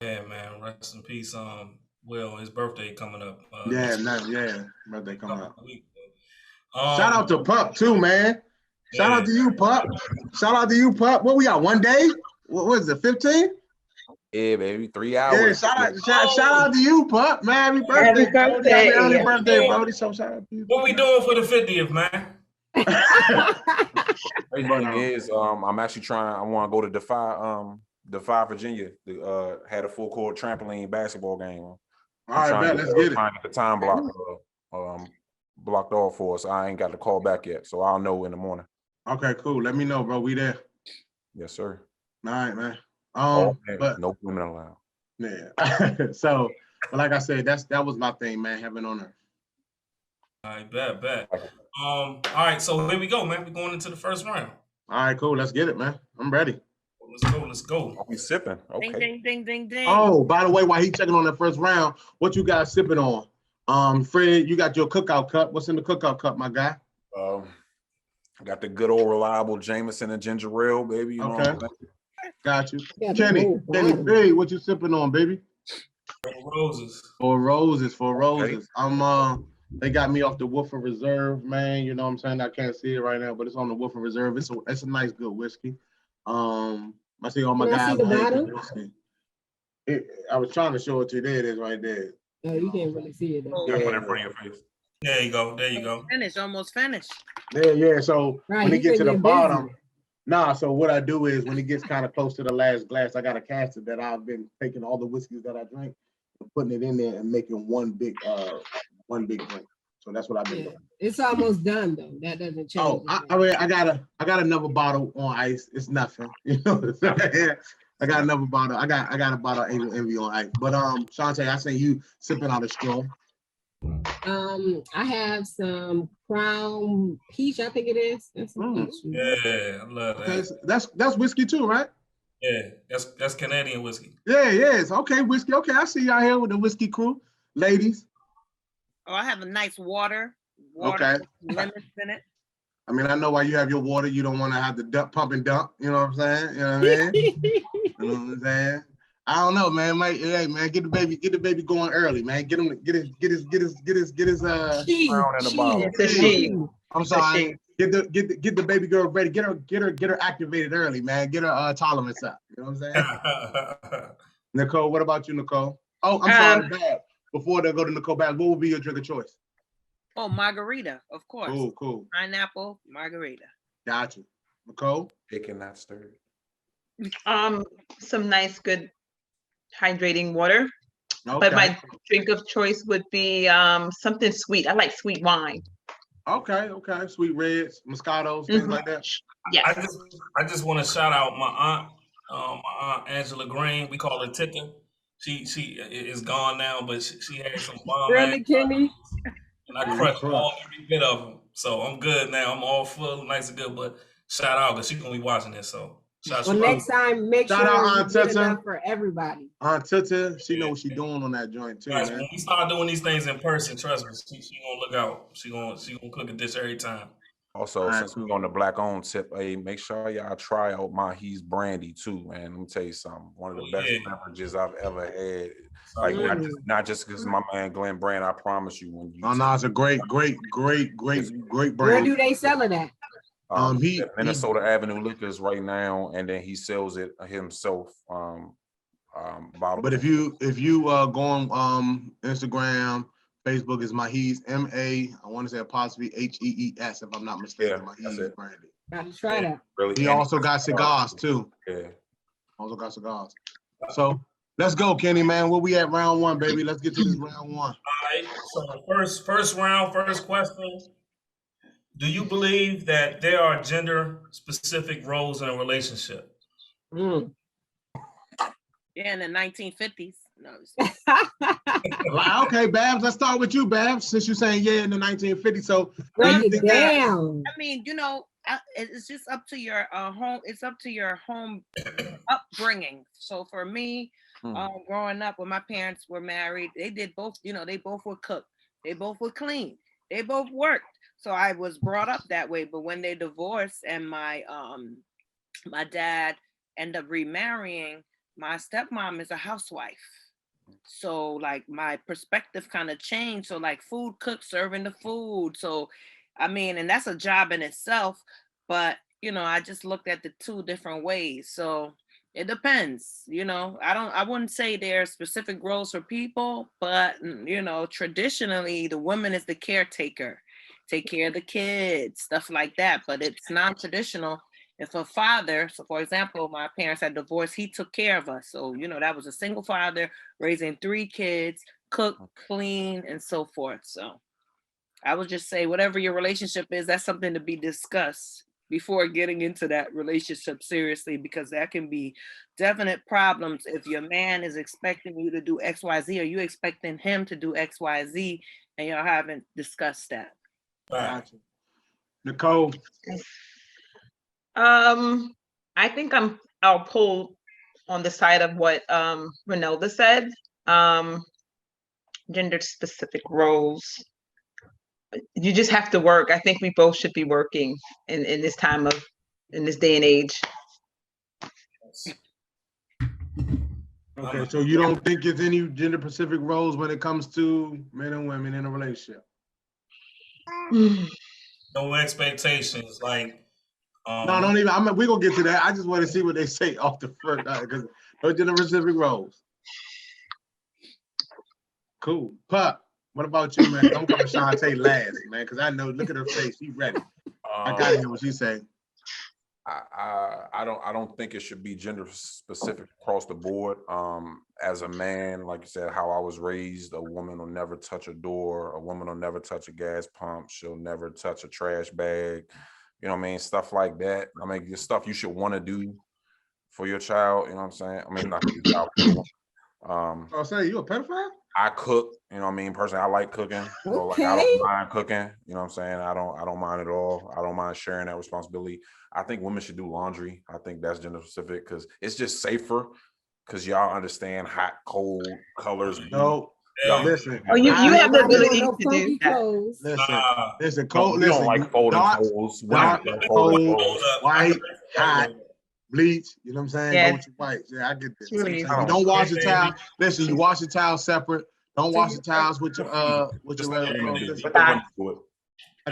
Yeah, man. Rest in peace. Will, his birthday coming up. Birthday coming up. Shout out to Pup too, man. Shout out to you, Pup. Shout out to you, Pup. What we got? 1 day? What was it? 15? Yeah, baby, 3 hours. Yeah, shout out to you, Pup, man. Happy birthday. Happy birthday. Happy early birthday, Brody. So shout out to you. What we doing for the 50th, man? Crazy thing is, I'm actually I want to go to Defy, Virginia. Had a full court trampoline basketball game. All right, man, let's get it. Trying to get the time blocked off for us. I ain't got the call back yet, so I'll know in the morning. Okay, cool. Let me know, bro. We there. Yes, sir. All right, man. But no women allowed. Yeah. So, but like I said, that was my thing, man. Heaven on earth. All right, bet. All right, so here we go, man. We're going into the first round. All right, cool. Let's get it, man. I'm ready. Let's go. Are we sipping? Okay. Ding. Oh, by the way, while he checking on that first round, what you guys sipping on? Fred, you got your cookout cup. What's in the cookout cup, my guy? I got the good old reliable Jameson and ginger ale, baby. You know Okay. what I'm saying? Got you. Yeah, Kenny, hey, what you sipping on, baby? Roses. For roses. Okay. They got me off the Woodford Reserve, man. You know what I'm saying? I can't see it right now, but it's on the Woodford Reserve. It's a nice, good whiskey. I see all my Can I guys see the on here bottle? drink whiskey. I was trying to show it to you. There it is, right there. No, you can't really see it though. Yeah, put it Yeah. in front of your face. There you go. There you go. Almost finished. Yeah. So Right, when it you gets to been the getting bottom, busy. so what I do is when it gets kind of close to the last glass, I got a caster that I've been taking all the whiskeys that I drink and putting it in there and making one big drink. So that's what I've been Yeah, doing. it's almost done though. That doesn't change. Oh, I got another bottle on ice. It's nothing. You know what I'm saying? I got another bottle. I got a bottle of Angel Envy on ice. But Shantae, I say you sipping out a straw. I have some Crown Peach, I think it is. That's some peach. Yeah, I love that. Okay, so that's whiskey too, right? Yeah, that's Canadian whiskey. Yeah, yes. Okay, whiskey. Okay, I see y'all here with the whiskey crew, ladies. Oh, I have a nice water Okay. with lemons in it. I mean, I know why you have your water. You don't want to have to pump and dump. You know what I'm saying? You know what I mean? You know what I'm saying? I don't know, man. Hey, man, get the baby going early, man. Get his She. Crown in the bottle. It's a she. I'm It's a sorry. she. Get the baby girl ready. Get her activated early, man. Get her tolerance up. You know what I'm saying? Nicole, what about you, Nicole? Oh, I'm sorry, Bab. Before they go to Nicole Bab, what would be your drink of choice? Oh, margarita, of course. Cool. Pineapple margarita. Got you. Nicole? Shaken, not stirred. Some nice, good hydrating water. Okay. But my drink of choice would be something sweet. I like sweet wine. Okay. Sweet reds, Moscatos, things like that. Yes. I just want to shout out my aunt Angela Green. We call her Tika. She is gone now, but she had some bomb Really, Kenny? and I crushed every bit of them. So I'm good now. I'm all full, nice and good. But shout out because she's gonna be watching this. So well, next time, make shout sure out you Aunt get Tessa. enough for everybody. Aunt Tita, she know what she's doing on that joint too, guys, man. when we start doing these things in person, trust me, she gonna look out. She gonna cook a dish every time. Also, since we're on the black-owned tip, hey, make sure y'all try out Mahi's brandy too, man. Let me tell you something. One of the best beverages I've ever had. Like not just because my man Glenn Brand, I promise you. When you it's a great brand. Where do they sell it at? He Minnesota Avenue Liquors right now, and then he sells it himself. Bottle. But if you go on Instagram, Facebook is Mahi's I want to say apostrophe HEES if I'm not mistaken. Mahi's brandy. Gotta try that. Really, he also got cigars too. Yeah. Also got cigars. So let's go, Kenny, man. Where we at round one, baby? Let's get to this round one. All right. So first round, first question. Do you believe that there are gender specific roles in a relationship? Yeah, in the 1950s. No. Okay, Babs, let's start with you, Babs, since you're saying in the 1950s. So break it down. I mean, it's just up to your home. It's up to your home upbringing. So for me, growing up when my parents were married, they did both. They both would cook. They both would clean. They both worked. So I was brought up that way. But when they divorced and my dad ended up remarrying, my stepmom is a housewife. So like my perspective kind of changed. So like food cook, serving the food. So I mean, and that's a job in itself. But I just looked at the two different ways. So it depends. I wouldn't say there are specific roles for people, but traditionally the woman is the caretaker, take care of the kids, stuff like that. But it's non-traditional. If a father, so for example, my parents had divorced, he took care of us. So, that was a single father raising 3 kids, cook, clean, and so forth. So I would just say whatever your relationship is, that's something to be discussed before getting into that relationship seriously, because that can be definite problems if your man is expecting you to do X, Y, Z, or you expecting him to do X, Y, Z, and y'all haven't discussed that. Gotcha. Nicole. I think I'll pull on the side of what Renelda said. gender specific roles. You just have to work. I think we both should be working in this day and age. Okay, so you don't think there's any gender specific roles when it comes to men and women in a relationship? No expectations, like No, don't even. We're gonna get to that. I just want to see what they say off the first, because no gender specific roles. Cool. Pup, what about you, man? I'm coming Shantae last, man, because I know. Look at her face. She's ready. I gotta hear what she say. I don't think it should be gender specific across the board. As a man, like you said, how I was raised, a woman will never touch a door, a woman will never touch a gas pump, she'll never touch a trash bag, you know what I mean? Stuff like that. I mean, it's stuff you should want to do for your child, you know what I'm saying? I mean, not for your child, for your woman. I'll say you a pedophile? I cook, you know what I mean? Personally, I like cooking. So like I don't mind cooking, you know what I'm saying? I don't mind at all. I don't mind sharing that responsibility. I think women should do laundry. I think that's gender specific because it's just safer because y'all understand hot, cold colors. No. Listen. Oh, you have the ability to do that. Listen, cold. You don't like folding clothes. Dark, cold, white, hot, bleach. You know what I'm saying? Yeah. Go with your whites. Yeah, I get this. Really You don't wash your towel. Listen, you wash your towel separate. Don't wash your towels with your I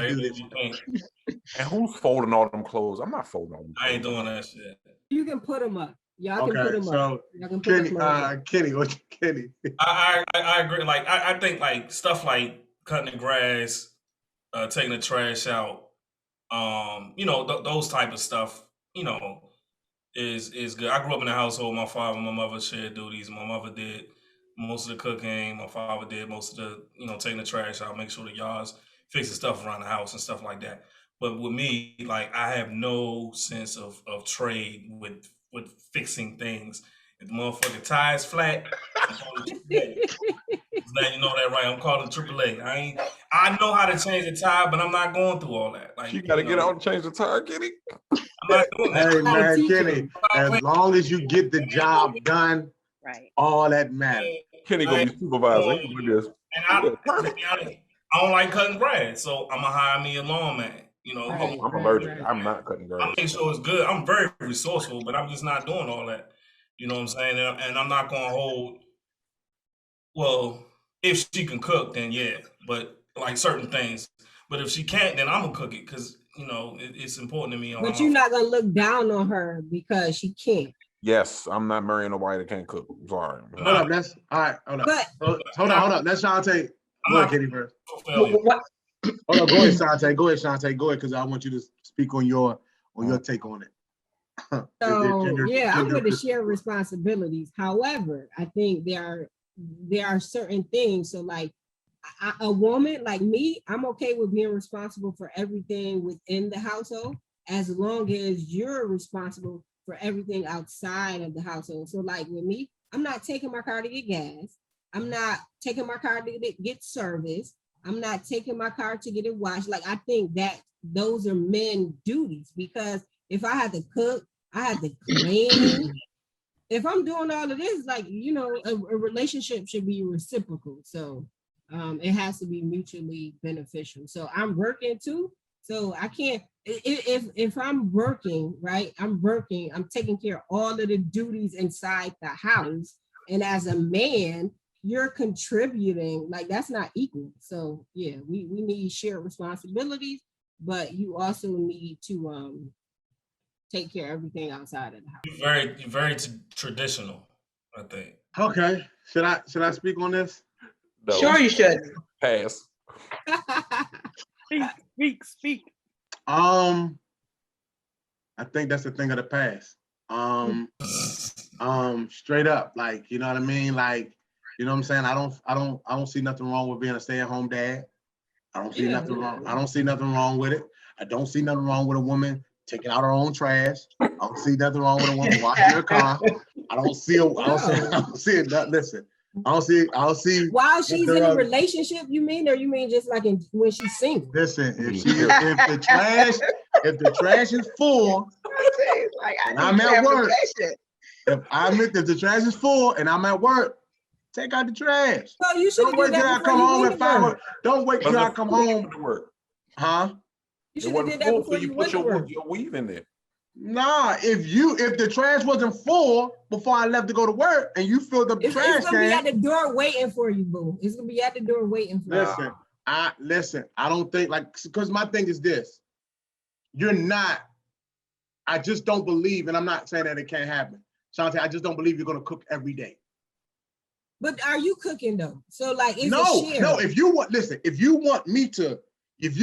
do this. And who's folding all them clothes? I'm not folding all them clothes. I ain't doing that shit. You can put them up. Y'all can put them up. Kenny, what you Kenny? I agree. Like I think like stuff like cutting the grass, taking the trash out, you know, those type of stuff, you know, is good. I grew up in a household. My father and my mother shared duties. My mother did most of the cooking. My father did most of the, you know, taking the trash out, make sure the yards, fixing stuff around the house and stuff like that. But with me, like I have no sense of trade with fixing things. If the motherfucking tire is flat, I'm calling AAA. Just letting you know that, right? I'm calling AAA. I know how to change the tire, but I'm not going through all that. Like you gotta get out and change the tire, Kenny. I'm not doing that. Hey man, Kenny, as long as you get the job done, right, all that matters. Kenny gonna be supervisor. He can do this. And I don't like cutting grass, so I'm gonna hire me a lawnman. You know, I'm allergic. I'm not cutting grass. I make sure it's good. I'm very resourceful, but I'm just not doing all that. You know what I'm saying? And I'm not gonna hold. Well, if she can cook, then yeah. But like certain things. But if she can't, then I'm gonna cook it because you know it's important to me. But you're not gonna look down on her because she can't. Yes, I'm not marrying nobody that can't cook. I'm sorry. Hold up, that's all right. Hold up. Hold on. That's Shantae. Go ahead, Kenny first. What? Hold on, go ahead, Shantae. Go ahead, because I want you to speak on your take on it. So yeah, I'm going to share responsibilities. However, I think there are certain things. So like a woman like me, I'm okay with being responsible for everything within the household, as long as you're responsible for everything outside of the household. So like with me, I'm not taking my car to get gas. I'm not taking my car to get service. I'm not taking my car to get it washed. Like I think that those are men duties, because if I had to cook, I had to clean. If I'm doing all of this, like, you know, a relationship should be reciprocal. So it has to be mutually beneficial. So I'm working too. So I can't, if I'm working, right, I'm taking care of all of the duties inside the house. And as a man, you're contributing, like that's not equal. So yeah, we need shared responsibilities, but you also need to take care of everything outside of the house. Very traditional, I think. Okay. Should I speak on this? No. Sure, you should. Pass. Speak. I think that's the thing of the past. Straight up, like, you know what I mean? Like, you know what I'm saying? I don't see nothing wrong with being a stay-at-home dad. I don't see nothing wrong. I don't see nothing wrong with it. I don't see nothing wrong with a woman taking out her own trash. I don't see nothing wrong with a woman washing her car. I don't see it. Listen, I don't see. While she's in a relationship, you mean, or you mean just like when she's single? Listen, if the trash is full, and I'm at work. If the trash is full and I'm at work, Take out the trash. So you should Don't have wait did till that I before come you home went at to 5. work. Don't wait till I come home. To work. Huh? You It should have wasn't did that full before till you you put went to work. your weave in there. Nah, if the trash wasn't full before I left to go to work and you filled up the trash It's gonna be can. at the door waiting for you, boo. It's gonna be at the door waiting for you. Listen, I don't think because my thing is this. I just don't believe, and I'm not saying that it can't happen. Shantae, I just don't believe you're gonna cook every day. But are you cooking though? So like, is No, it shared? no. If you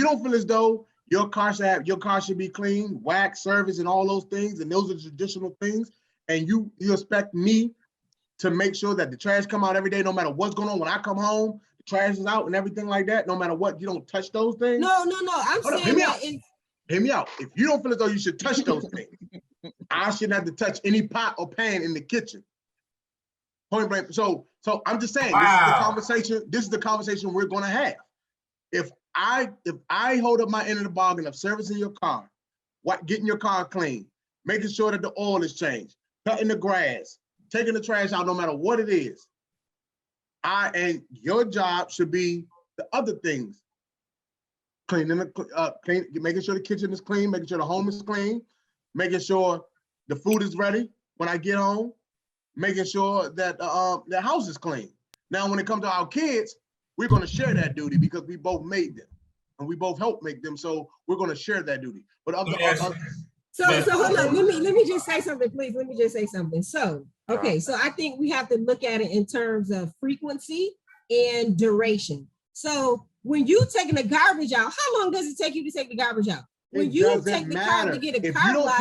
don't feel as though your car should be clean, wax, service, and all those things, and those are traditional things, and you expect me to make sure that the trash come out every day, no matter what's going on. When I come home, the trash is out and everything like that. No matter what, you don't touch those things. No. I'm saying that Hear me out. If you don't feel as though you should touch those things, I shouldn't have to touch any pot or pan in the kitchen. Point blank. So I'm just saying, this is the conversation we're gonna have. If I hold up my end of the bargain of servicing your car, getting your car clean, making sure that the oil is changed, cutting the grass, taking the trash out, no matter what it is, and your job should be the other things. Cleaning making sure the kitchen is clean, making sure the home is clean, making sure the food is ready when I get home, making sure that the house is clean. Now, when it comes to our kids, we're going to share that duty because we both made them and we both helped make them. So we're going to share that duty. But so hold on. Let me just say something, please. Let me just say something. So, okay. So I think we have to look at it in terms of frequency and duration. So when you taking the garbage out, how long does it take you to take the garbage out? When you take the car to get a car wash,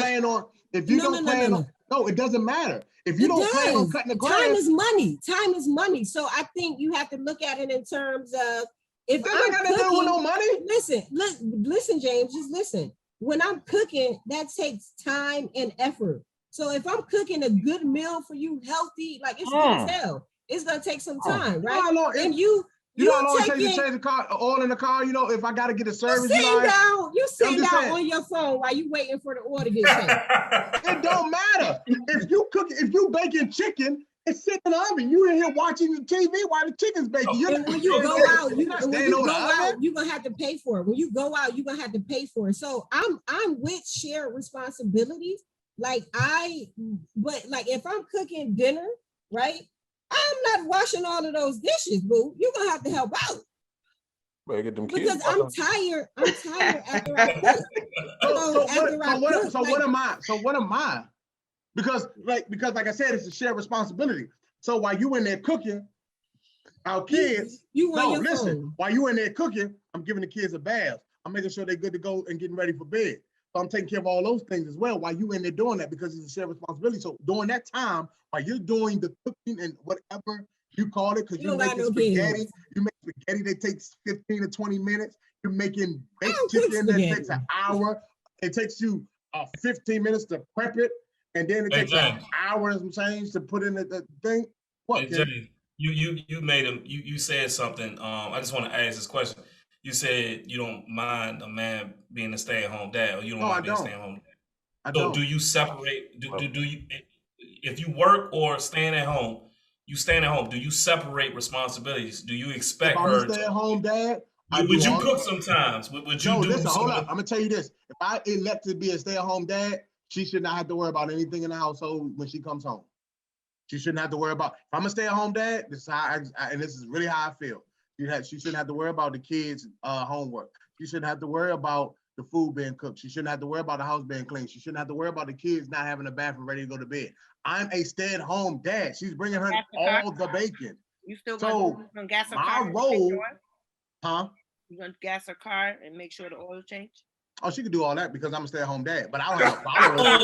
no, it doesn't matter. If you don't plan on cutting the grass, time is money. Time is money. So I think you have to look at it in terms of if I'm cooking. With no money. Listen, James. Just listen. When I'm cooking, that takes time and effort. So if I'm cooking a good meal for you, healthy, like it's gonna tell, it's gonna take some time, right? And you know how long it takes to change the car, oil in the car. You know, if I got to get a service, you sitting down on your phone while you waiting for the oil to get changed. It don't matter. If you baking chicken, it's sitting in the oven. You in here watching the TV while the chicken's baking. And when you go out, you're gonna have to pay for it. When you go out, you're gonna have to pay for it. So I'm with shared responsibilities. But if I'm cooking dinner, right? I'm not washing all of those dishes, boo. You're gonna have to help out. Get them because I'm tired after I cook. So what am I? Because like I said, it's a shared responsibility. So while you in there cooking, our kids, while you in there cooking, I'm giving the kids a bath. I'm making sure they're good to go and getting ready for bed. So I'm taking care of all those things as well while you in there doing that because it's a shared responsibility. So during that time, while you're doing the cooking and whatever you call it, because you make spaghetti that takes 15 to 20 minutes. You're making baked chicken that takes an hour. It takes you 15 minutes to prep it, and then it takes an hour and some change to put in the thing. What? Jay, you made him. You said something. I just want to ask this question. You said you don't mind a man being a stay-at-home dad, or you don't mind being a stay-at-home dad. So do you separate? Do you, if you work or staying at home, you staying at home? Do you separate responsibilities? Do you expect her? I'm a stay-at-home dad. Would you cook sometimes? Would you do? Listen, hold up. I'm gonna tell you this. If I elect to be a stay-at-home dad, she should not have to worry about anything in the household when she comes home. She shouldn't have to worry about. If I'm a stay-at-home dad, this is how and this is really how I feel. She shouldn't have to worry about the kids' homework. She shouldn't have to worry about the food being cooked. She shouldn't have to worry about the house being clean. She shouldn't have to worry about the kids not having a bathroom ready to go to bed. I'm a stay-at-home dad. She's bringing her all the bacon. You still gonna gas her car? My role, huh? You gonna gas her car and make sure the oil changed? Oh, she can do all that because I'm a stay-at-home dad, but I don't have a problem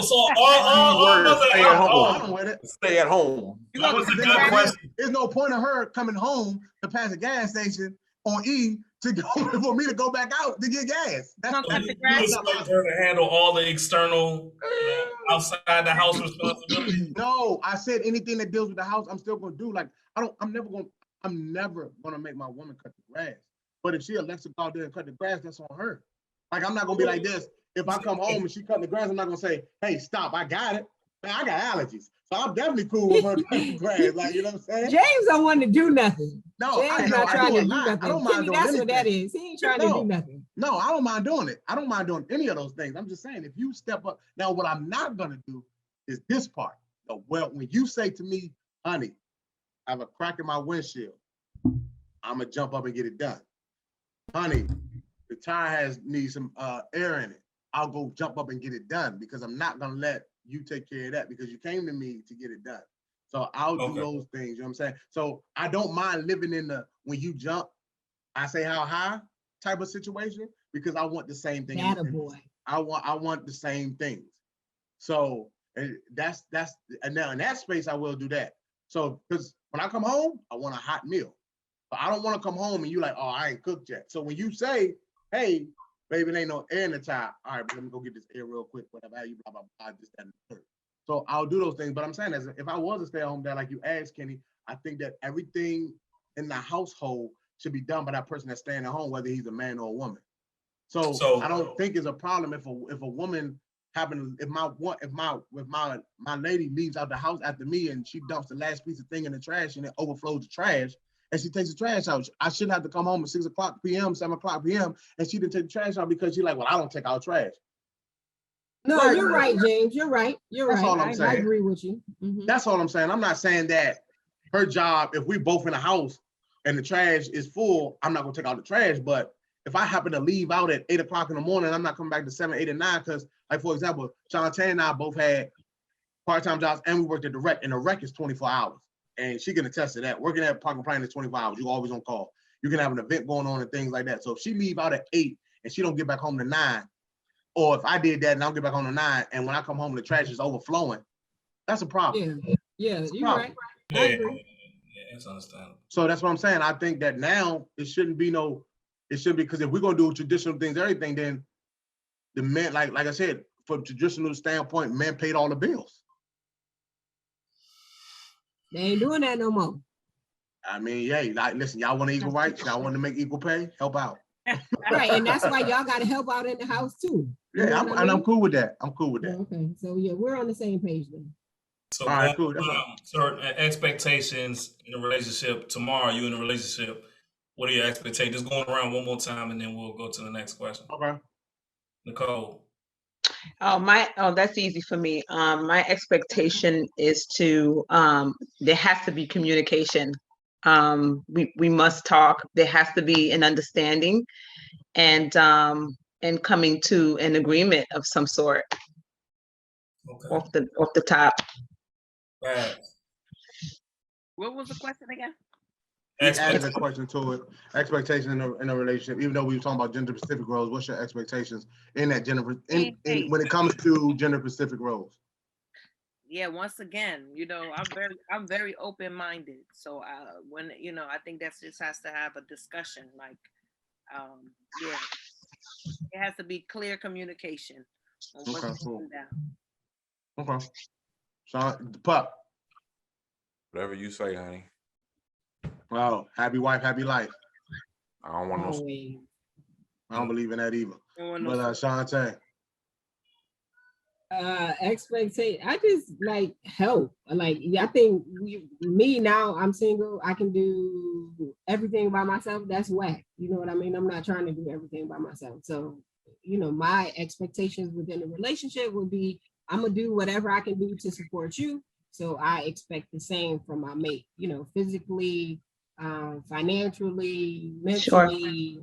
with it. Stay at home. That was a good question. There's no point of her coming home to pass a gas station on E to go for me to go back out to get gas. You expect her to handle all the external, outside the house responsibilities? No, I said anything that deals with the house, I'm still gonna do. Like I'm never gonna make my woman cut the grass. But if she elects to go out there and cut the grass, that's on her. Like I'm not gonna be like this. If I come home and she cutting the grass, I'm not gonna say, "Hey, stop! I got it." Man, I got allergies. So I'm definitely cool with her cutting grass. Like, you know what I'm saying? James don't want to do nothing. No, James not trying to do nothing. I don't mind Kimmy, doing that's anything. what that is. He ain't trying to do nothing. No, I don't mind doing it. I don't mind doing any of those things. I'm just saying, if you step up. Now, what I'm not going to do is this part. Well, when you say to me, honey, I have a crack in my windshield, I'm going to jump up and get it done. Honey, the tire needs some air in it. I'll go jump up and get it done because I'm not going to let you take care of that because you came to me to get it done. So I'll do those things, you know what I'm saying? So I don't mind living in the, when you jump, I say how high type of situation because I want the same thing. I want the same things. So that's, and now in that space, I will do that. So, because when I come home, I want a hot meal. But I don't want to come home and you like, oh, I ain't cooked yet. So when you say, hey, baby, there ain't no air in the tire. All right, but let me go get this air real quick, whatever, you blah, blah, blah, this, that, and the third. So I'll do those things. But I'm saying, if I was a stay-at-home dad, like you asked, Kenny, I think that everything in the household should be done by that person that's staying at home, whether he's a man or a woman. So I don't think it's a problem if a woman if my lady leaves out the house after me and she dumps the last piece of thing in the trash and it overflows the trash and she takes the trash out. I shouldn't have to come home at 6 o'clock p.m., 7 o'clock p.m. and she didn't take the trash out because she's like, well, I don't take out trash. No, you're right, James. You're right. That's all I'm saying. I agree with you. Mm-hmm. That's all I'm saying. I'm not saying that her job, if we both in the house and the trash is full, I'm not gonna take out the trash. But if I happen to leave out at 8 o'clock in the morning, I'm not coming back to 7, 8, and 9 because, like, for example, Shantae and I both had part-time jobs and we worked at the rec, and the rec is 24 hours. And she can attest to that. Working at Park and Prime is 24 hours. You're always on call. You can have an event going on and things like that. So if she leave out at 8 and she don't get back home to 9, or if I did that and I'll get back home to 9, and when I come home the trash is overflowing, that's a problem. Yeah, you're right. I agree. Yeah, that's understandable. So that's what I'm saying. I think that now it shouldn't be because if we're gonna do traditional things, everything, then the men, like I said, from a traditional standpoint, men paid all the bills. They ain't doing that no more. I mean, yeah, like, listen, y'all want equal rights? Y'all want to make equal pay? Help out. Right, and that's why y'all got to help out in the house too. Yeah, I'm cool with that. I'm cool with that. Okay, so yeah, we're on the same page then. So, all right, cool. Certain expectations in a relationship. Tomorrow, you in a relationship. What are your expectations? Just going around one more time, and then we'll go to the next question. Okay. Nicole. That's easy for me. My expectation is to there has to be communication. We must talk. There has to be an understanding, and coming to an agreement of some sort. Okay. Off the top. Right. What was the question again? Added a question to it. Expectation in a relationship. Even though we were talking about gender specific roles, what's your expectations in that gender when it comes to gender specific roles? Yeah, once again, I'm very open minded. So when I think that just has to have a discussion. Like, it has to be clear communication. Okay, cool. Okay. Sean, the pup. Whatever you say, honey. Wow, happy wife, happy life. I don't want no. I don't believe in that either. But Shantae. Expectation. I just like help. Like, I think me now, I'm single. I can do everything by myself. That's whack. You know what I mean? I'm not trying to do everything by myself. So, my expectations within a relationship would be, I'm gonna do whatever I can do to support you. So I expect the same from my mate. Physically, financially, mentally.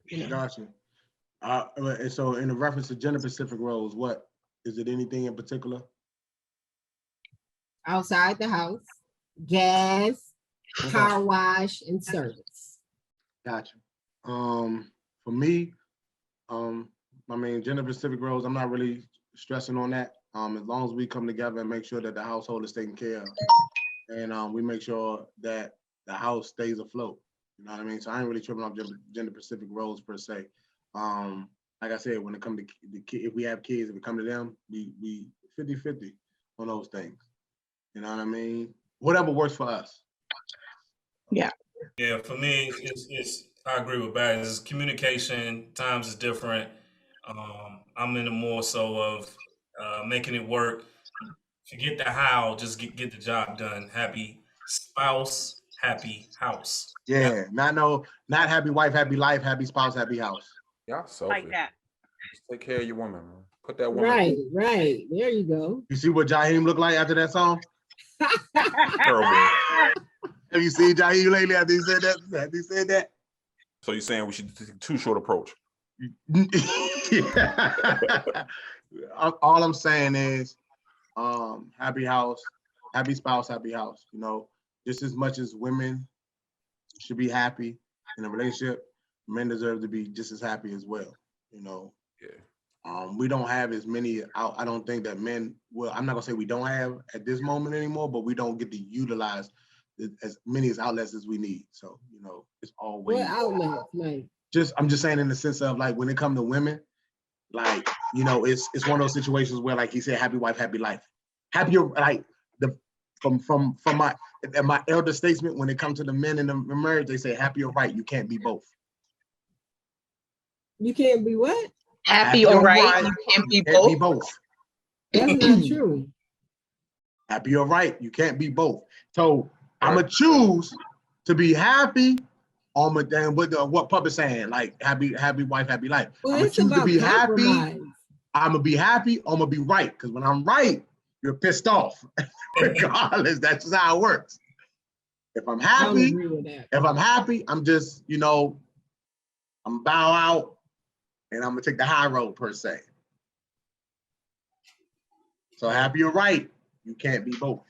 Sure. Gotcha. So in reference to gender specific roles, what is it? Anything in particular? Outside the house, gas, car wash, and service. Gotcha. For me, gender specific roles, I'm not really stressing on that. As long as we come together and make sure that the household is taken care of, and we make sure that the house stays afloat. You know what I mean? So I ain't really tripping off gender specific roles per se. Like I said, when it comes to if we have kids, if it come to them, we 50-50 on those things. You know what I mean? Whatever works for us. Yeah. Yeah, for me, it's I agree with Baz. It's communication. Times is different. I'm in the more so of making it work. Forget the how, just get the job done. Happy spouse, happy house. Yeah, not happy wife, happy life, happy spouse, happy house. Y'all selfish. Like that. Just take care of your woman, man. Put that woman. Right. There you go. You see what Jaheim looked like after that song? Terrible. Have you seen Jaheim lately after he said that? After he said that? So you're saying we should take a too short approach? All I'm saying is, happy house, happy spouse, happy house. You know, just as much as women should be happy in a relationship, men deserve to be just as happy as well. You know. Yeah. We don't have as many. I don't think that men. Well, I'm not gonna say we don't have at this moment anymore, but we don't get to utilize as many as outlets as we need. So you know, it's always What outlets, like? I'm just saying in the sense of like when it comes to women, like you know, it's one of those situations where like he said, happy wife, happy life, happier like the from my elder statesman when it comes to the men in the marriage, they say happy or right, you can't be both. You can't be what? Happy or right, you can't be both. That's not true. Happy or right, you can't be both. So I'm gonna choose to be happy on my damn what Puppet's saying, like happy wife, happy life. Well, I'm gonna choose to be compromise. happy. I'm gonna be happy. I'm gonna be right, because when I'm right, you're pissed off. Regardless, that's just how it works. If I'm happy, I'm just I'm bow out, and I'm gonna take the high road per se. So happy or right, you can't be both.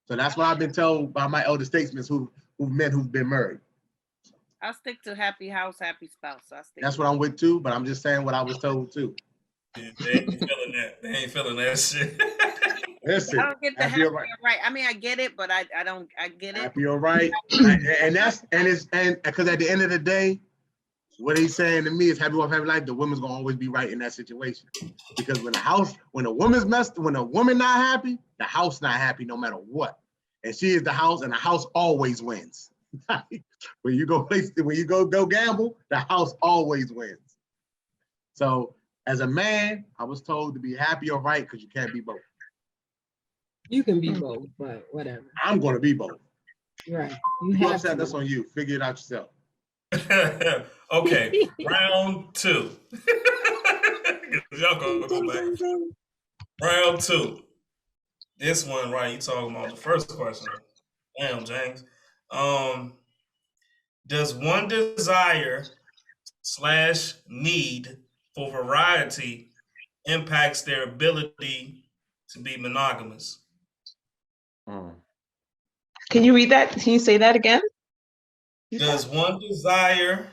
So that's what I've been told by my elder statesmen who've been married. I'll stick to happy house, happy spouse. That's what I'm with too, but I'm just saying what I was told too. They ain't feeling that. They ain't feeling that shit. Listen, I don't get the happy or right. I mean, I get it, but I don't. I get it. Happy or right, and because at the end of the day, what he's saying to me is happy wife, happy life. The woman's gonna always be right in that situation, because when a woman not happy, the house not happy no matter what, and she is the house, and the house always wins. When you go gamble, the house always wins. So as a man, I was told to be happy or right, because you can't be both. You can be both, but whatever. I'm going to be both. Right. You have to. That's on you. Figure it out yourself. Okay, round 2. Y'all go back. Round 2. This one, right? You talking about the first question? Damn, James. Does one desire / need for variety impacts their ability to be monogamous? Can you read that? Can you say that again? Does one desire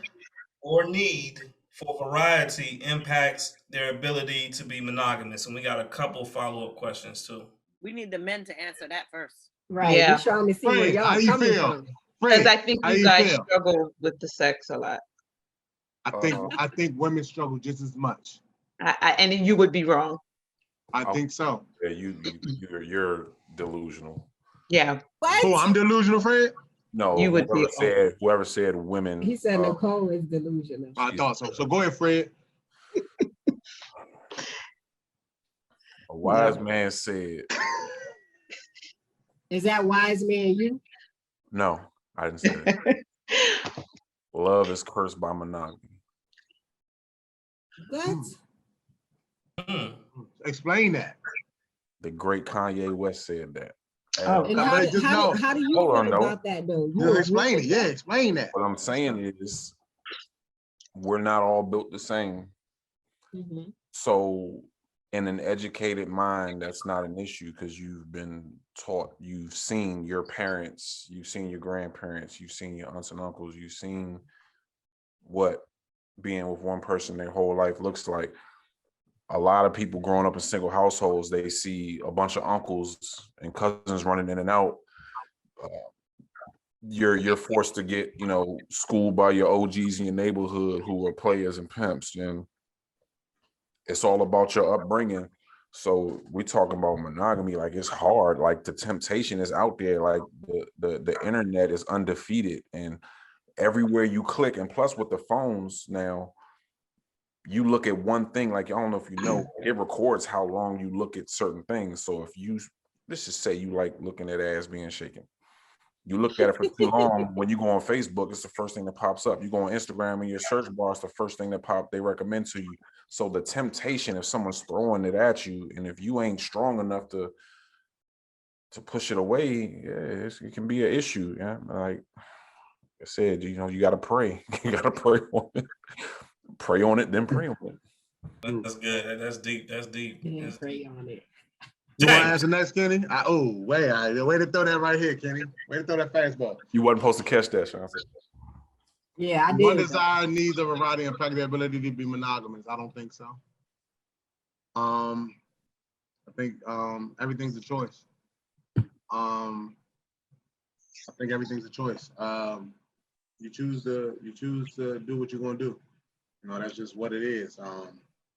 or need for variety impacts their ability to be monogamous? And we got a couple follow-up questions too. We need the men to answer that first. Right. Yeah. We're trying to see where y'all coming from. Because I think you guys struggle with the sex a lot. I think women struggle just as much. And you would be wrong. I think so. Yeah, you're delusional. Yeah. What? Oh, I'm delusional, Fred? No, you would whoever said women. He said Nicole is delusional. I thought so. So go ahead, Fred. A wise man said. Is that wise man you? No, I didn't say that. Love is cursed by monogamy. What? Explain that. The great Kanye West said that. How do you feel about that though? Just explain it. Yeah, explain that. What I'm saying is, we're not all built the same. Mm-hmm. So in an educated mind, that's not an issue, because you've been taught, you've seen your parents, you've seen your grandparents, you've seen your aunts and uncles, you've seen what being with one person their whole life looks like. A lot of people growing up in single households, they see a bunch of uncles and cousins running in and out. You're forced to get, schooled by your OGs in your neighborhood who are players and pimps, and it's all about your upbringing. So we talking about monogamy, like it's hard, like the temptation is out there, like the internet is undefeated, and everywhere you click, and plus with the phones now, you look at one thing, like, I don't know if you know, it records how long you look at certain things. So if you, let's just say you like looking at ass being shaken. You look at it for too long, when you go on Facebook, it's the first thing that pops up. You go on Instagram and your search bar is the first thing that they recommend to you. So the temptation, if someone's throwing it at you, and if you ain't strong enough to push it away, yeah, it can be an issue. Yeah, like I said, you know, you got to pray. You got to pray on it. Pray on it, then pray on it. That's good. That's deep. That's deep. Yeah, pray on it. You want to answer next, Kenny? Way to throw that right here, Kenny. Way to throw that fastball. You wasn't supposed to catch that, Sean. Yeah, I did. One desire needs of a variety impact the ability to be monogamous. I don't think so. I think everything's a choice. I think everything's a choice. You choose to do what you're gonna do. You know, that's just what it is.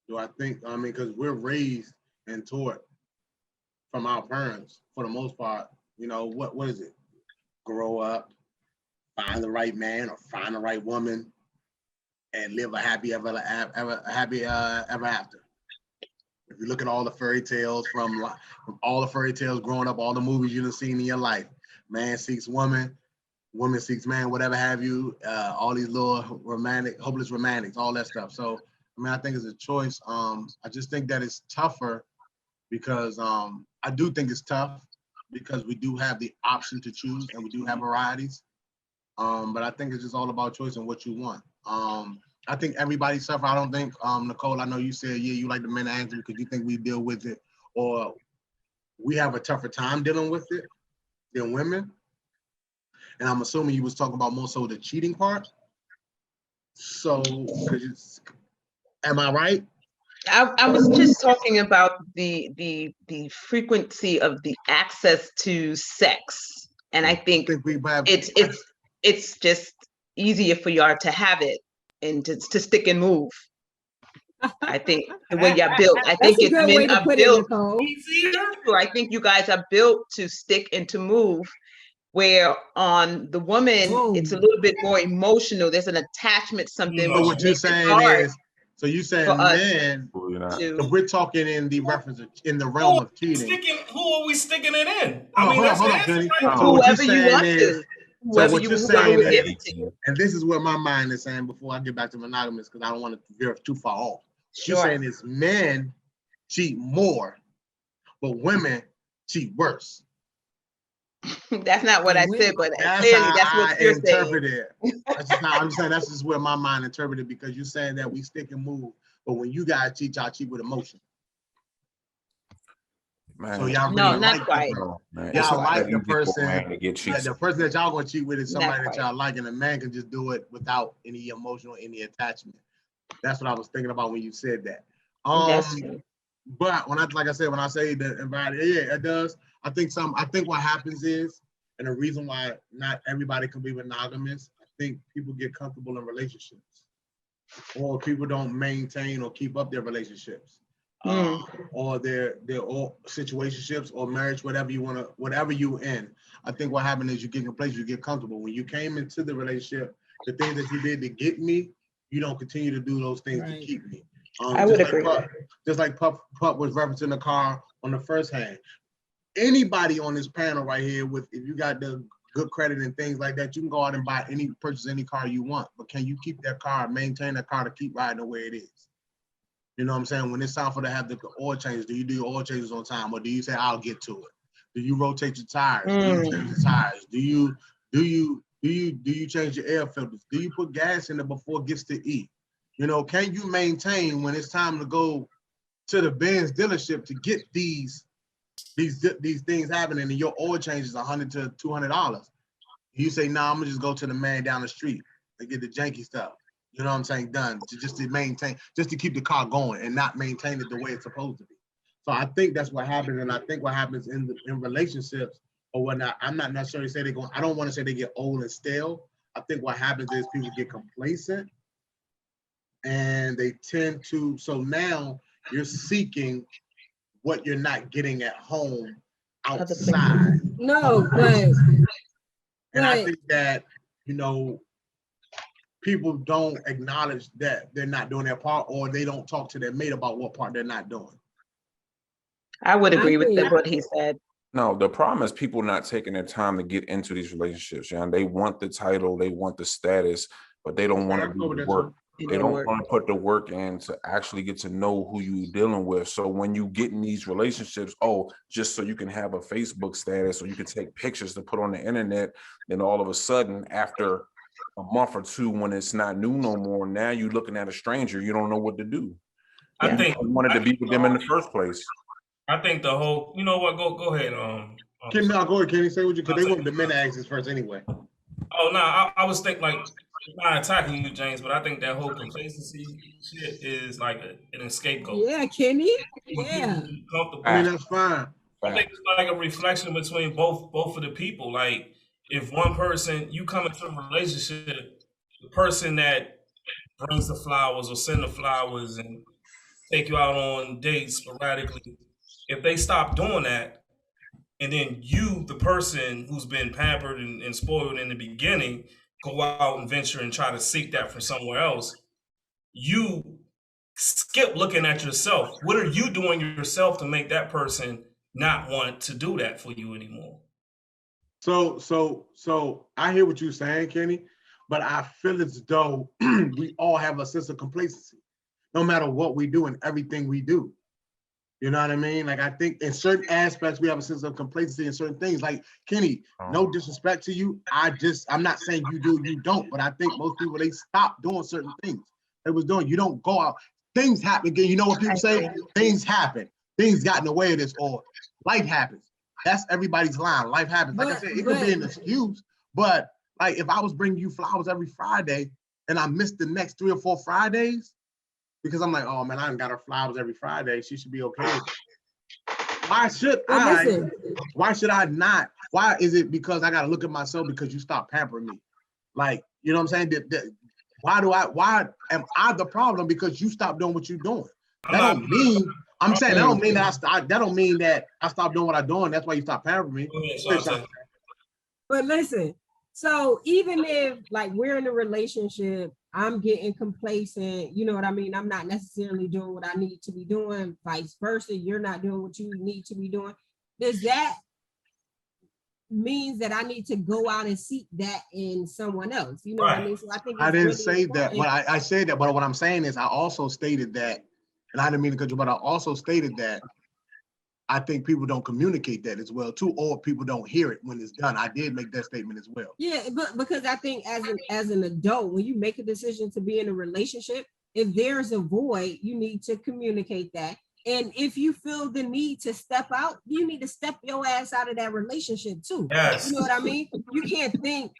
Do I think? I mean, because we're raised and taught from our parents for the most part. You know, what is it? Grow up, find the right man or find the right woman, and live a happy ever after. If you look at all the fairy tales from all the fairy tales growing up, all the movies you've seen in your life, man seeks woman, woman seeks man, whatever have you, all these little hopeless romantics, all that stuff. So, I mean, I think it's a choice. I just think that it's tougher because I do think it's tough because we do have the option to choose and we do have varieties. But I think it's just all about choice and what you want. I think everybody suffer. I don't think, Nicole, I know you said, yeah, you like the men answer because you think we deal with it or we have a tougher time dealing with it than women. And I'm assuming you was talking about more so the cheating part. So, am I right? I was just talking about the frequency of the access to sex, and I think it's just easier for y'all to have it and to stick and move. I think the way y'all built, I think it's men are built easier. I think you guys are built to stick and to move. Where on the woman, it's a little bit more emotional. There's an attachment, something. So what you're saying is, so you saying men? So we're talking in the reference in the realm of cheating. Who are we sticking it in? Hold on, Kenny. So whoever you want to. So what you're saying is, and this is what my mind is saying before I get back to monogamous, because I don't want to veer too far off. You're saying is men cheat more, but women cheat worse. That's not what I said, but clearly that's what you're saying. I'm saying that's just where my mind interpreted, because you're saying that we stick and move, but when you guys cheat, y'all cheat with emotion. Man. So y'all really like y'all like the person. The person that y'all gonna cheat with is somebody that y'all like, and a man can just do it without any emotional, any attachment. That's what I was thinking about when you said that. But when I say the environment, yeah, it does. I think what happens is, and the reason why not everybody can be monogamous, I think people get comfortable in relationships, or people don't maintain or keep up their relationships, or their situationships or marriage, whatever you in. I think what happened is you get in a place, you get comfortable. When you came into the relationship, the things that you did to get me, you don't continue to do those things to keep me. I would agree. Just like Pup was referencing the car on the first hand. Anybody on this panel right here, if you got the good credit and things like that, you can go out and purchase any car you want. But can you keep that car, maintain that car to keep riding the way it is? You know what I'm saying? When it's time for to have the oil changes, do you do your oil changes on time, or do you say I'll get to it? Do you rotate your tires? Do you change the tires? Do you change your air filters? Do you put gas in it before it gets to E? You know, can you maintain when it's time to go to the Benz dealership to get these things happening, and your oil change is $100 to $200? You say, nah, I'm gonna just go to the man down the street and get the janky stuff. You know what I'm saying? Done just to maintain, just to keep the car going and not maintain it the way it's supposed to be. So I think that's what happens, and I think what happens in relationships or whatnot. I'm not necessarily saying I don't want to say they get old and stale. I think what happens is people get complacent, and they tend to. So now you're seeking what you're not getting at home outside. No, but and I think that, you know, people don't acknowledge that they're not doing their part, or they don't talk to their mate about what part they're not doing. I would agree with agree. what he said. No, the problem is people not taking their time to get into these relationships. They want the title, they want the status, but they don't want to do the work. They don't want to put the work in to actually get to know who you're dealing with. So when you get in these relationships, just so you can have a Facebook status or you can take pictures to put on the internet, then all of a sudden, after a month or two, when it's not new no more, now you're looking at a stranger, you don't know what to do. I think you wanted to be with them in the first place. I think the whole, you know what? Go ahead. Go ahead, Kenny. Say what you, because they want the men to ask this first anyway. Oh no, I was thinking like, not attacking you, James, but I think that whole complacency shit is like an scapegoat. Yeah, Kenny. Yeah. I mean, that's fine. I think it's like a reflection between both of the people. Like, if one person, you come into a relationship, the person that brings the flowers or send the flowers and take you out on dates sporadically, if they stop doing that, and then you, the person who's been pampered and spoiled in the beginning, go out and venture and try to seek that from somewhere else, you skip looking at yourself. What are you doing yourself to make that person not want to do that for you anymore? So I hear what you're saying, Kenny, but I feel as though we all have a sense of complacency, no matter what we do and everything we do. You know what I mean? Like, I think in certain aspects, we have a sense of complacency in certain things. Like, Kenny, no disrespect to you. I'm not saying you do, you don't, but I think most people, they stop doing certain things they was doing. You don't go out. Things happen. Again, you know what people say? Things happen. Things got in the way of this, or life happens. That's everybody's line. Life happens. Like I said, it could be an excuse, but like if I was bringing you flowers every Friday and I missed the next 3 or 4 Fridays, because I'm like, oh man, I done got her flowers every Friday. She should be okay. Why should I not? Why is it because I got to look at myself because you stopped pampering me? Like, you know what I'm saying? Why am I the problem because you stopped doing what you're doing? That don't mean that I stopped doing what I'm doing. That's why you stopped pampering me. But listen, so even if like we're in a relationship, I'm getting complacent, you know what I mean? I'm not necessarily doing what I need to be doing, vice versa. You're not doing what you need to be doing. Does that means that I need to go out and seek that in someone else? You know what I mean? So I think I didn't say that, but I said that. But what I'm saying is I also stated that, and I didn't mean to cut you, but I also stated that I think people don't communicate that as well too, or people don't hear it when it's done. I did make that statement as well. Yeah, but because I think as an adult, when you make a decision to be in a relationship, if there's a void, you need to communicate that. And if you feel the need to step out, you need to step your ass out of that relationship too. Yes. You know what I mean? You can't think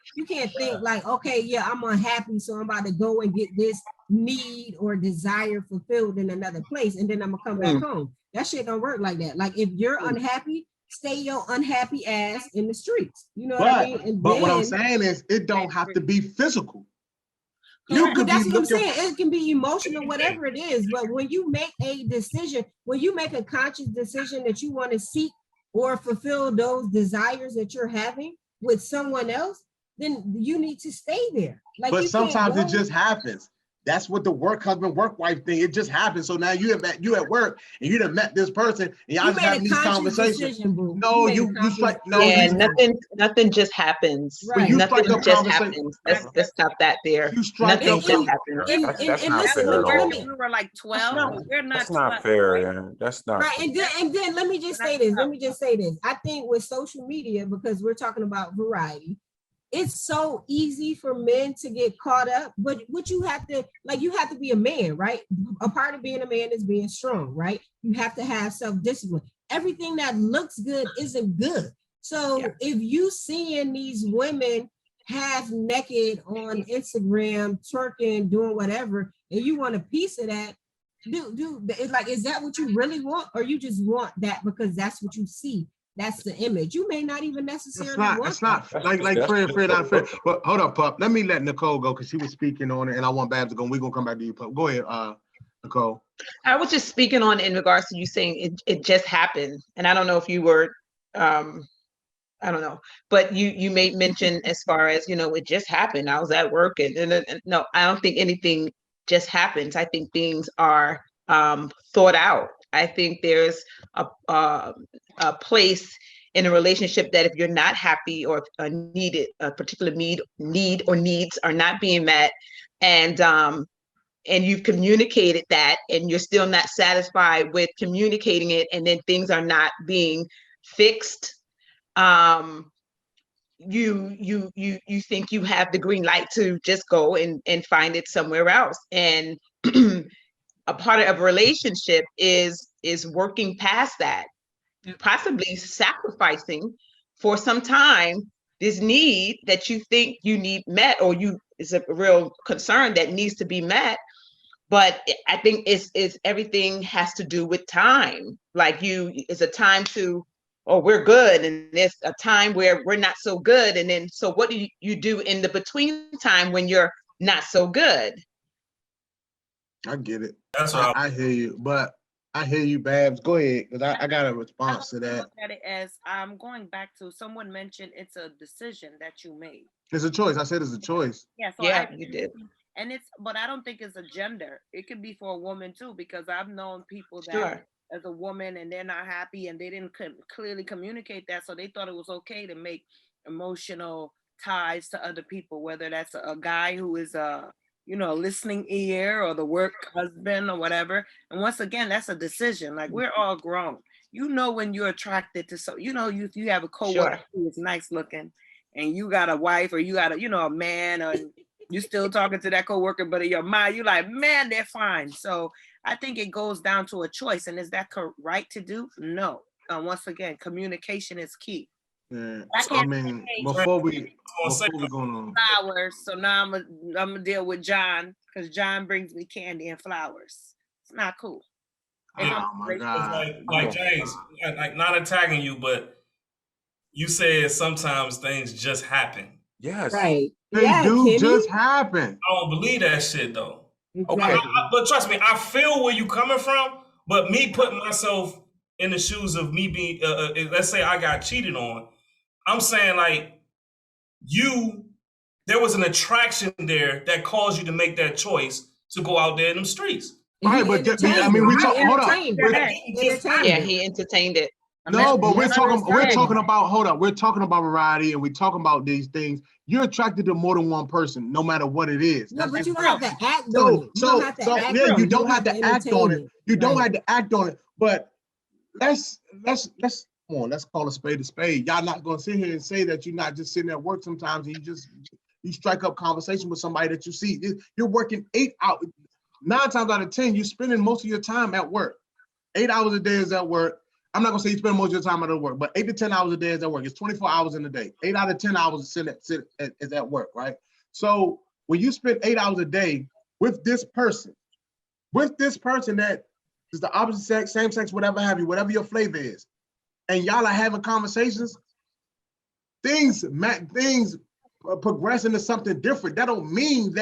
like, okay, yeah, I'm unhappy, so I'm about to go and get this need or desire fulfilled in another place, and then I'm gonna come back home. That shit don't work like that. Like if you're unhappy, stay your unhappy ass in the streets. You know what I mean? And but what I'm saying is it don't have to be physical. But that's what I'm saying. It can be emotional, whatever it is. But when you make a decision, when you make a conscious decision that you want to seek or fulfill those desires that you're having with someone else, then you need to stay there. Like, but sometimes it just happens. That's what the work husband, work wife thing. It just happens. So now you at work and you done met this person and y'all just having these conversations. No, you strike. No, yeah, nothing just happens. Right. Nothing just happens. Let's stop that there. Nothing just happens. That's not fair at all. We were like 12. We're not. That's not fair. Yeah. That's not. Right. And then let me just say this. I think with social media, because we're talking about variety, it's so easy for men to get caught up, but what you have to be a man, right? A part of being a man is being strong, right? You have to have self-discipline. Everything that looks good isn't good. So if you seeing these women half naked on Instagram, twerking, doing whatever, and you want a piece of that, dude, it's like, is that what you really want? Or you just want that because that's what you see? That's the image. You may not even necessarily want it's not like Fred, not Fred. But hold up, Pup. Let me let Nicole go because she was speaking on it, and I want Babs to go. We're gonna come back to you, Pup. Go ahead, Nicole. I was just speaking on in regards to you saying it just happened, and I don't know if you were I don't know, but you made mention as far as, it just happened. I was at work and no, I don't think anything just happens. I think things are thought out. I think there's a place in a relationship that if you're not happy or needed, a particular need or needs are not being met, and you've communicated that and you're still not satisfied with communicating it, and then things are not being fixed, you think you have the green light to just go and find it somewhere else. And a part of a relationship is working past that, possibly sacrificing for some time this need that you think you need met, or is a real concern that needs to be met. But I think it's everything has to do with time. Like it's a time to, oh, we're good, and there's a time where we're not so good, and then so what do you do in the between time when you're not so good? I get it. That's what I hear you, but I hear you, Babs. Go ahead, because I got a response to that. Look at it as I'm going back to someone mentioned it's a decision that you made. It's a choice. I said it's a choice. Yeah, so Yeah, you did. And but I don't think it's a gender. It could be for a woman too, because I've known people that Sure. as a woman and they're not happy and they didn't clearly communicate that, so they thought it was okay to make emotional ties to other people, whether that's a guy who is a listening ear or the work husband or whatever. And once again, that's a decision. Like, we're all grown. When you're attracted to you have a coworker who is nice looking, and you got a wife, or you got a man, or you still talking to that coworker, but in your mind you're like, man, they're fine. So I think it goes down to a choice. And is that right to do? No. Once again, communication is key. Yeah. I mean, before we go on flowers, so now I'm gonna deal with John, because John brings me candy and flowers. It's not cool. Oh my God. Like James, like not attacking you, but you said sometimes things just happen. Yes. Right. They do just happen. I don't believe that shit though. Okay. But trust me, I feel where you coming from. But me putting myself in the shoes of me being, let's say I got cheated on. I'm saying like there was an attraction there that caused you to make that choice to go out there in them streets. All right, but I mean, we talk. Hold up. Yeah, he entertained it. No, but we're talking about, hold up. We're talking about variety, and we're talking about these things. You're attracted to more than one person, no matter what it is. No, but you don't have to act on it. You don't have to act on it. You don't have to act on it. But let's come on. Let's call a spade a spade. Y'all not gonna sit here and say that you're not just sitting at work sometimes and you strike up conversation with somebody that you see. You're working 8 hours. 9 times out of 10, you're spending most of your time at work. 8 hours a day is at work. I'm not gonna say you spend most of your time at work, but 8 to 10 hours a day is at work. It's 24 hours in a day. 8 out of 10 hours is at work, right? So when you spend 8 hours a day with this person that is the opposite sex, same sex, whatever have you, whatever your flavor is, and y'all are having conversations, things progress into something different. That don't mean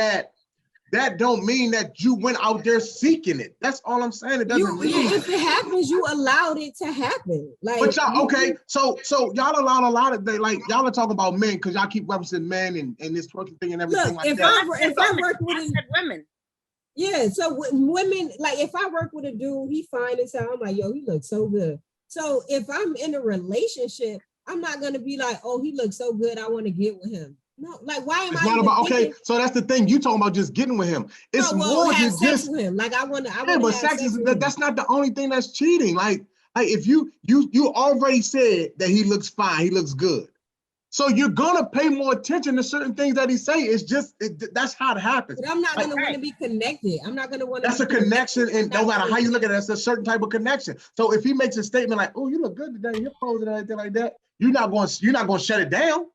that you went out there seeking it. That's all I'm saying. It doesn't mean if it happens, you allowed it to happen. Like, but y'all, okay, so y'all allowed a lot of y'all are talking about men because y'all keep referencing men and this twerking thing and everything. Look, like if I work with women. Yeah, so women, like if I work with a dude, he fine and so I'm like, yo, he looks so good. So if I'm in a relationship, I'm not gonna be like, oh, he looks so good, I want to get with him. No, like why am it's I not even about thinking, okay, so that's the thing. You talking about just getting with him. It's more than just with him. Like I want to but sex is that's not the only thing that's cheating. Like if you already said that he looks fine, he looks good. So you're gonna pay more attention to certain things that he say. It's just that's how it happens. But I'm not gonna want to be connected. I'm not gonna want to. That's a connection, and no matter how you look at it, that's a certain type of connection. So if he makes a statement like, "Oh, you look good today," you're posing and everything like that, you're not going to shut it down.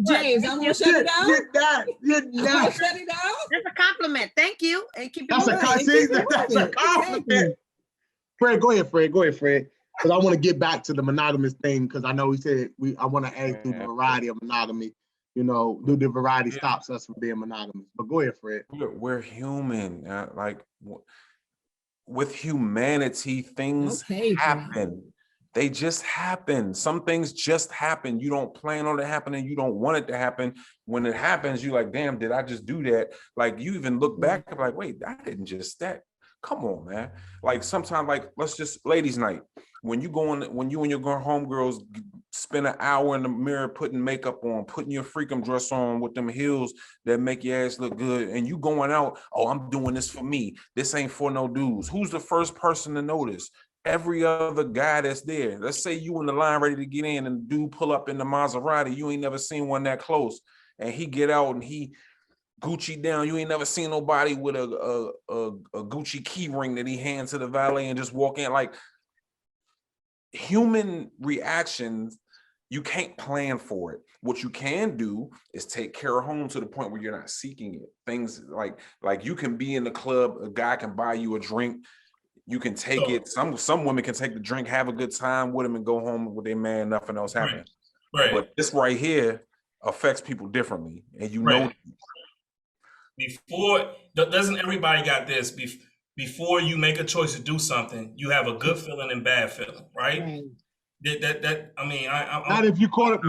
James, I'm gonna shut it down. You're not. Shut it down. That's a compliment. Thank you, and keep it That's a compliment. Fred, go ahead, Fred. Because I want to get back to the monogamous thing, because I know he said I want to add through the variety of monogamy. Do the variety stops us from being monogamous? But go ahead, Fred. We're human. Like with humanity, things happen. They just happen. Some things just happen. You don't plan on it happening. You don't want it to happen. When it happens, you're like, damn, did I just do that? Like, you even look back and like, wait, I didn't just that. Come on, man. Like, sometimes, like, let's just ladies' night. When you and your homegirls spend an hour in the mirror putting makeup on, putting your freakum dress on with them heels that make your ass look good, and you going out, oh, I'm doing this for me. This ain't for no dudes. Who's the first person to notice? Every other guy that's there. Let's say you in the line ready to get in and the dude pull up in the Maserati. You ain't never seen one that close. And he get out and he Gucci down. You ain't never seen nobody with a Gucci key ring that he hands to the valet and just walk in. Like, human reactions, you can't plan for it. What you can do is take care of home to the point where you're not seeking it. Things like you can be in the club, a guy can buy you a drink. You can take it. Some women can take the drink, have a good time with them, and go home with their man. Nothing else happens. Right. But this right here affects people differently, and you know. Before, doesn't everybody got this? Before you make a choice to do something, you have a good feeling and bad feeling, right? That I mean, not if you caught up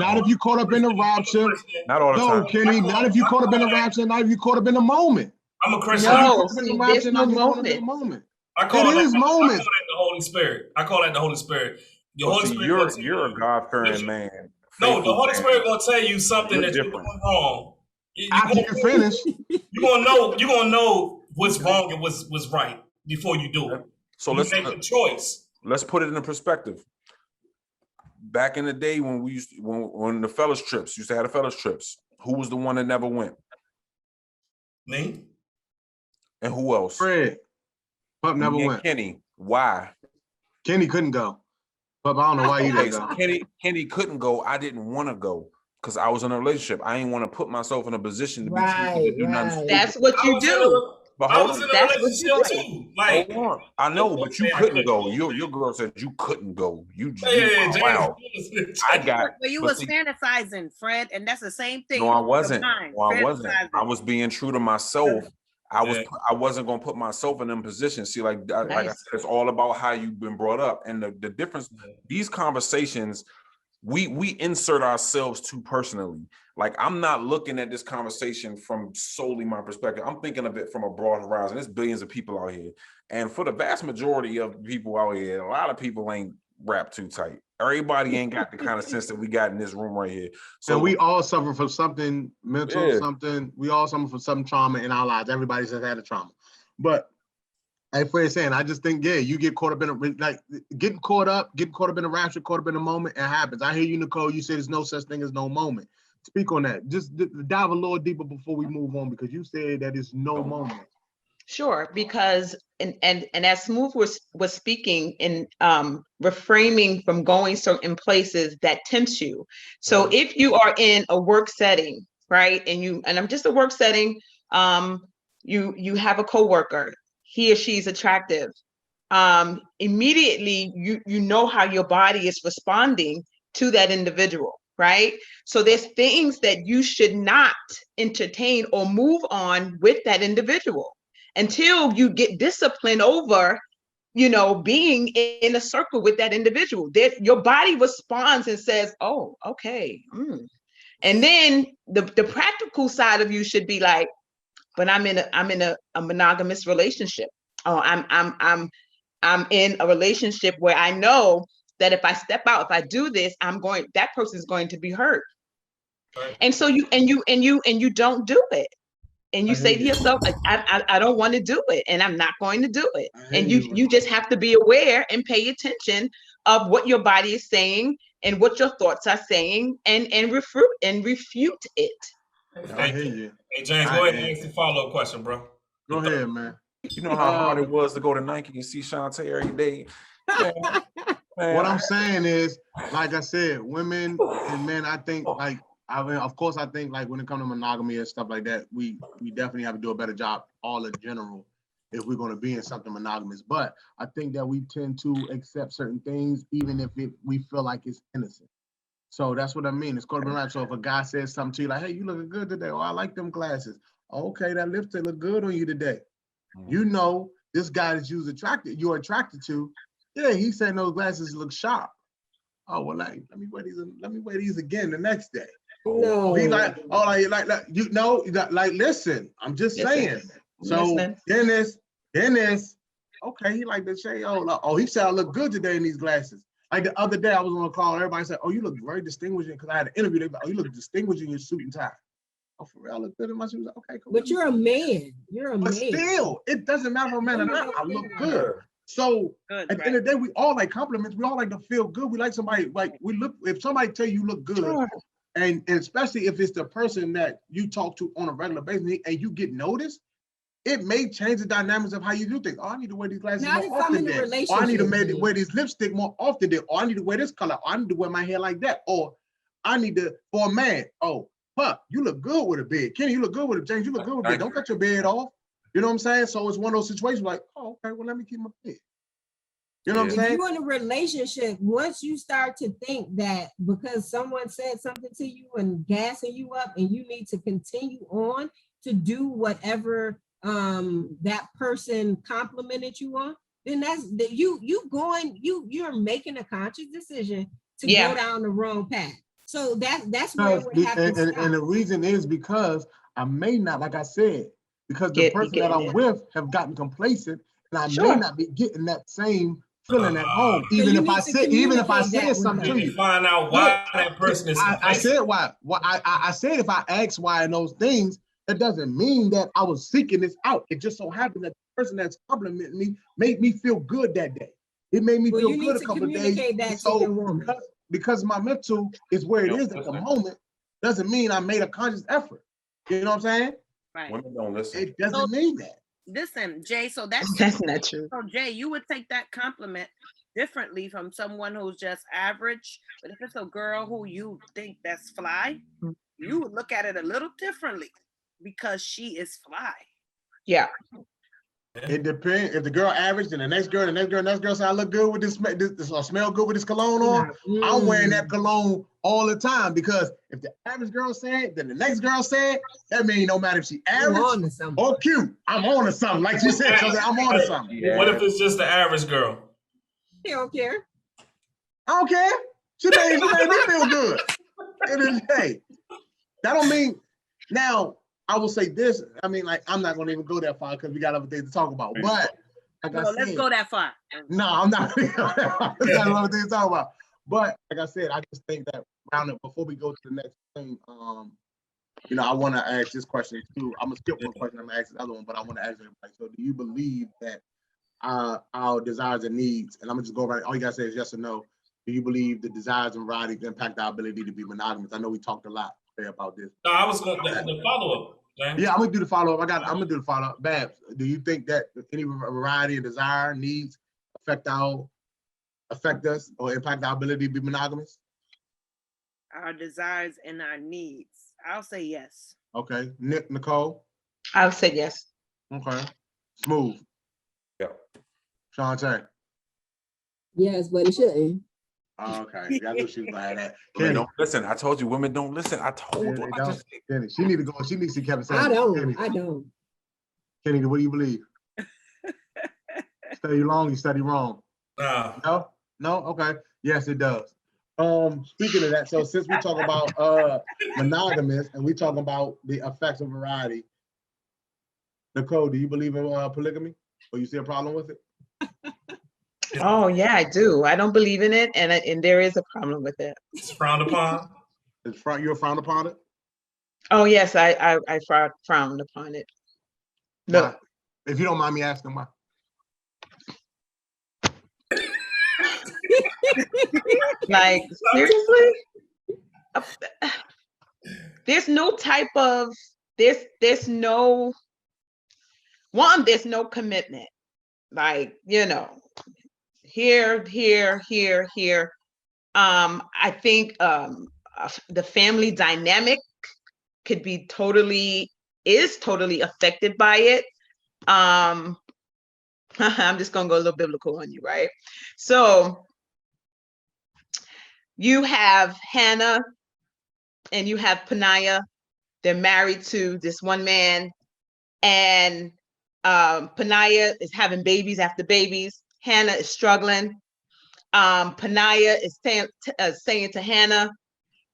in the rapture. Not all the time. No, Kenny. Not if you caught up in the rapture. Not if you caught up in the moment. I'm a Christian. No, there's no moment. I call it is moments. I call that the Holy Spirit. I call that the Holy Spirit. The Holy Spirit. You're a God-fearing man. No, the Holy Spirit gonna tell you something that you're doing wrong. After you finish, you're gonna know what's wrong and what's right before you do it. So let's make a choice. Let's put it in perspective. Back in the day when we used when the fellas trips used to have the fellas trips, who was the one that never went? Me. And who else? Fred. Pup never went. Kenny. Why? Kenny couldn't go. Pup, I don't know why he didn't go. Kenny couldn't go. I didn't want to go because I was in a relationship. I didn't want to put myself in a position to be to do nothing. That's what you do. But I was in a relationship too. Like, hold on. I know, but you couldn't go. Your girl said you couldn't go. Wow. But you was fantasizing, Fred, and that's the same thing. No, I wasn't. I was being true to myself. I wasn't gonna put myself in them positions. See, like I said, it's all about how you've been brought up, and the difference. These conversations, we insert ourselves too personally. Like, I'm not looking at this conversation from solely my perspective. I'm thinking of it from a broad horizon. There's billions of people out here, and for the vast majority of people out here, a lot of people ain't wrapped too tight. Everybody ain't got the kind of sense that we got in this room right here. So and we all suffer from something mental, something. We all suffer from some trauma in our lives. Everybody's had a trauma. But like Fred's saying, I just think, you get caught up in getting caught up in the rapture, caught up in the moment, it happens. I hear you, Nicole. You said there's no such thing as no moment. Speak on that. Just dive a little deeper before we move on, because you said that it's no moment. Sure, because and as Smooth was speaking in refraining from going certain places that tempts you. So if you are in a work setting, right, and I'm just a work setting, you have a coworker, he or she's attractive, immediately you know how your body is responding to that individual, right? So there's things that you should not entertain or move on with that individual until you get disciplined over, being in a circle with that individual. Your body responds and says, oh, okay. And then the practical side of you should be like, but I'm in a monogamous relationship. Oh, I'm in a relationship where I know that if I step out, if I do this, that person's going to be hurt. Right. And so you don't do it. And you say to yourself, like, I don't want to do it, and I'm not going to do it. And you just have to be aware and pay attention of what your body is saying and what your thoughts are saying, and refute it. I hear you. Hey, James, go ahead and ask the follow-up question, bro. Go ahead, man. You know how hard it was to go to Nike and see Shantae every day. Man. What I'm saying is, like I said, women and men, I think, like, of course, I think, like, when it comes to monogamy and stuff like that, we definitely have to do a better job all in general if we're going to be in something monogamous. But I think that we tend to accept certain things, even if we feel like it's innocent. So that's what I mean. It's called right. So if a guy says something to you like, hey, you looking good today. Oh, I like them glasses. Okay, that lipstick look good on you today. You know, this guy that you're attracted to, yeah, he's saying those glasses look sharp. Oh well, like let me wear these again the next day. No. He like, oh, like you know, like listen, I'm just saying. So Dennis, okay, he like to say, oh, he said I look good today in these glasses. Like the other day, I was on a call. Everybody said, "Oh, you look very distinguished." Because I had an interview. They like, "Oh, you look distinguished in your suit and tie." Oh, for real, I look good in my suit. Okay, cool. But you're a man. You're a But man. still, it doesn't matter if I'm a man or not. I look good. So at the end of the day, we all like compliments. We all like to feel good. We like somebody, like we look, if somebody tell you look good, and especially if it's the person that you talk to on a regular basis and you get noticed, it may change the dynamics of how you do things. Oh, I need to wear these glasses more often. Or I need to wear this lipstick more often. Or I need to wear this color. Or I need to wear my hair like that. Or I need to, for a man, oh, Pup, you look good with a beard. Kenny, you look good with a James, you look good with a beard. Don't cut your beard off. You know what I'm saying? So it's one of those situations like, oh, okay, well, let me keep my beard. You know what I'm saying? If you're in a relationship, once you start to think that because someone said something to you and gassing you up and you need to continue on to do whatever that person complimented you on, then that's that you're making a conscious decision to go down the wrong path. So that's where it would have to stop. And the reason is because I may not, like I said, because the person that I'm with have gotten complacent, and I may not be getting that same feeling at home. Even if I said something to you, find out why that person is. I said why. I said if I ask why and those things, that doesn't mean that I was seeking this out. It just so happened that the person that's complimenting me made me feel good that day. It made me feel good a couple of days. That to your woman. Because my mental is where it is at the moment, doesn't mean I made a conscious effort. You know what I'm saying? Right. Women don't listen. It doesn't mean that. Listen, Jay, so that's not true. So Jay, you would take that compliment differently from someone who's just average. But if it's a girl who you think that's fly, you would look at it a little differently because she is fly. Yeah. It depends. If the girl average, then the next girl say I look good with this or smell good with this cologne on. I'm wearing that cologne all the time because if the average girl said, then the next girl said, that means no matter if she average or cute, I'm on to something. Like she said, I'm on to something. Yeah. What if it's just the average girl? He don't care. I don't care. She made me feel good. Hey, that don't mean now. I will say this. I mean, like, I'm not going to even go that far because we got other things to talk about. But let's go that far. No, I'm not. We got other things to talk about. But like I said, I just think that before we go to the next thing, I want to ask this question too. I'm gonna skip one question. I'm gonna ask the other one, but I want to ask everybody. So, do you believe that our desires and needs, and I'm gonna just go right. All you gotta say is yes or no. Do you believe the desires and varieties impact our ability to be monogamous? I know we talked a lot about this. No, I was going to the follow-up. James. Yeah, I'm gonna do the follow-up. I'm gonna do the follow-up. Babs, do you think that any variety of desire, needs affect us or impact our ability to be monogamous? Our desires and our needs. I'll say yes. Okay. Nicole? I'll say yes. Okay. Smooth. Yeah. Shantae? Yes, but it shouldn't. Okay, I knew she was like that. Women don't listen. I told you, women don't listen. I told you. Kenny, she need to go. She needs to keep Kevin saying. I don't. Kenny, what do you believe? Study long, you study wrong. No? Okay. Yes, it does. Speaking of that, so since we talk about monogamous and we talking about the effects of variety, Nicole, do you believe in polygamy, or you see a problem with it? Oh yeah, I do. I don't believe in it, and there is a problem with it. It's frowned upon. You're frowned upon it? Oh yes, I frowned upon it. No. If you don't mind me asking why. Like seriously? There's no type of there's no commitment. Like, here. I think the family dynamic could be totally affected by it. I'm just gonna go a little biblical on you, right? So you have Hannah and you have Peninnah. They're married to this one man, and Peninnah is having babies after babies. Hannah is struggling. Panaya is saying to Hannah,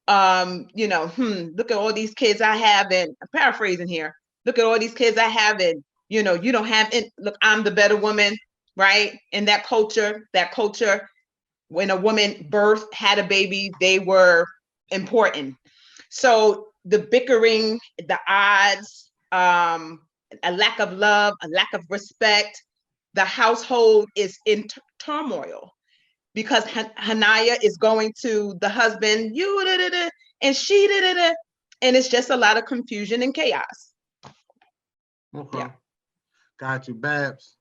look at all these kids I have, and I'm paraphrasing here. Look at all these kids I have, and you don't have it. Look, I'm the better woman, right? In that culture, when a woman had a baby, they were important. So the bickering, the odds, a lack of love, a lack of respect, the household is in turmoil because Hanaya is going to the husband, and she and it's just a lot of confusion and chaos. Okay. Yeah. Got you, Babs.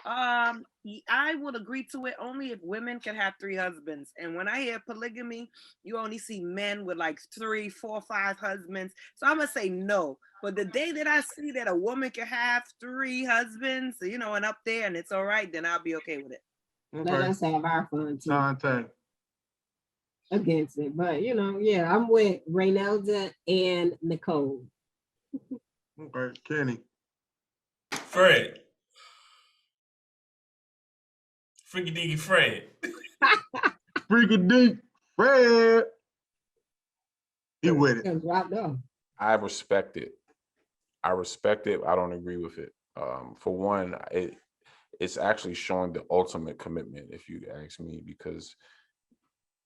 I would agree to it only if women can have 3 husbands. And when I hear polygamy, you only see men with like 3, 4, 5 husbands. So I'm gonna say no. But the day that I see that a woman can have 3 husbands, and up there, and it's all right, then I'll be okay with it. Let us have our fun too. Dante. Against it, but yeah, I'm with Reynelda and Nicole. Okay, Kenny. Fred. Freaky Deaky Fred. Freaky Deak Fred. He with it. I respect it. I don't agree with it. For one, it's actually showing the ultimate commitment, if you ask me, because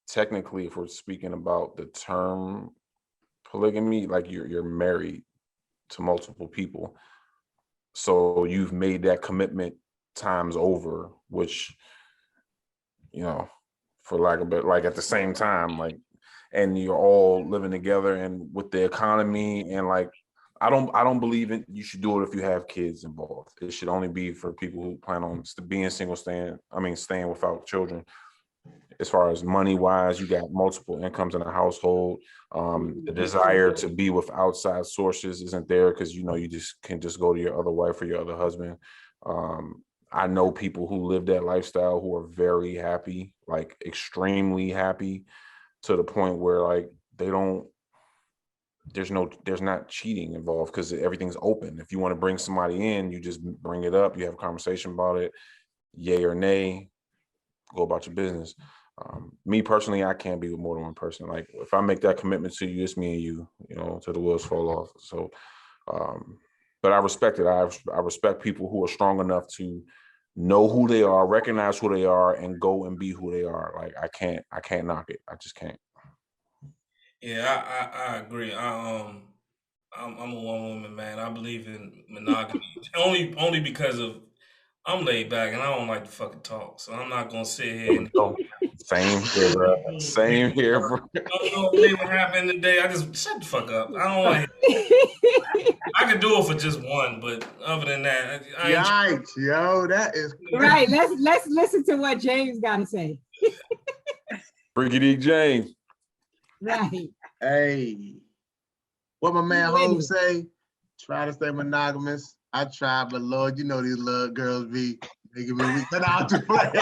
technically, if we're speaking about the term polygamy, like you're married to multiple people. So you've made that commitment times over, which, for lack of a better, like at the same time, like, and you're all living together, and with the economy, and like, I don't believe you should do it if you have kids involved. It should only be for people who plan on being single, staying without children. As far as money wise, you got multiple incomes in a household. The desire to be with outside sources isn't there because you just can just go to your other wife or your other husband. I know people who live that lifestyle who are very happy, like extremely happy, to the point where like there's not cheating involved because everything's open. If you want to bring somebody in, you just bring it up, you have a conversation about it, yay or nay, go about your business. Me personally, I can't be with more than one person. Like if I make that commitment to you, it's me and you, till the wheels fall off. So, but I respect it. I respect people who are strong enough to know who they are, recognize who they are, and go and be who they are. Like I can't knock it. I just can't. Yeah, I agree. I'm a one woman man. I believe in monogamy only because of I'm laid back and I don't like to fucking talk, so I'm not gonna sit here and. Same here, bro. Same here, bro. I don't know what happened today. I just shut the fuck up. I don't want to. I could do it for just one, but other than that, Yikes, yo, that is right. Let's listen to what James got to say. Freaky Deak James. Right. Hey, what my man Hove say? Try to stay monogamous. I try, but Lord, these little girls be making me weak. But I'll do play.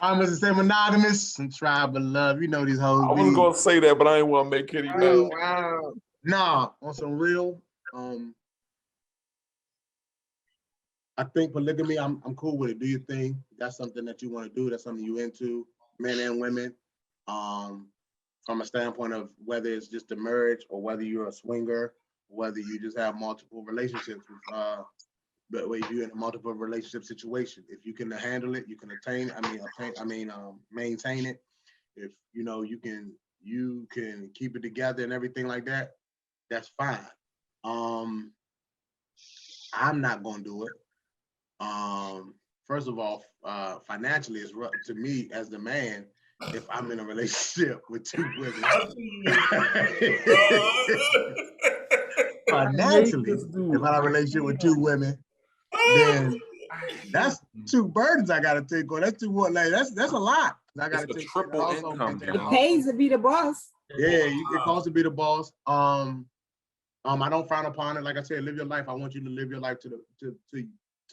I'm gonna stay monogamous and try, but love. These hoes. I was gonna say that, but I didn't want to make Kenny mad. Oh, wow. Nah, on some real. I think polygamy, I'm cool with it. Do your thing. That's something that you want to do. That's something you into, men and women. From a standpoint of whether it's just a marriage or whether you're a swinger, whether you just have multiple relationships with, but where you're in a multiple relationship situation. If you can handle it, you can maintain it. If you can keep it together and everything like that, that's fine. I'm not gonna do it. First of all, financially, it's rough to me as the man if I'm in a relationship with 2 women. Financially, if I'm in a relationship with 2 women, then that's 2 burdens I gotta take on. That's 2 more. Like that's a lot. I gotta take triple income. It pays to be the boss. Yeah, it costs to be the boss. I don't frown upon it. Like I said, live your life. I want you to live your life to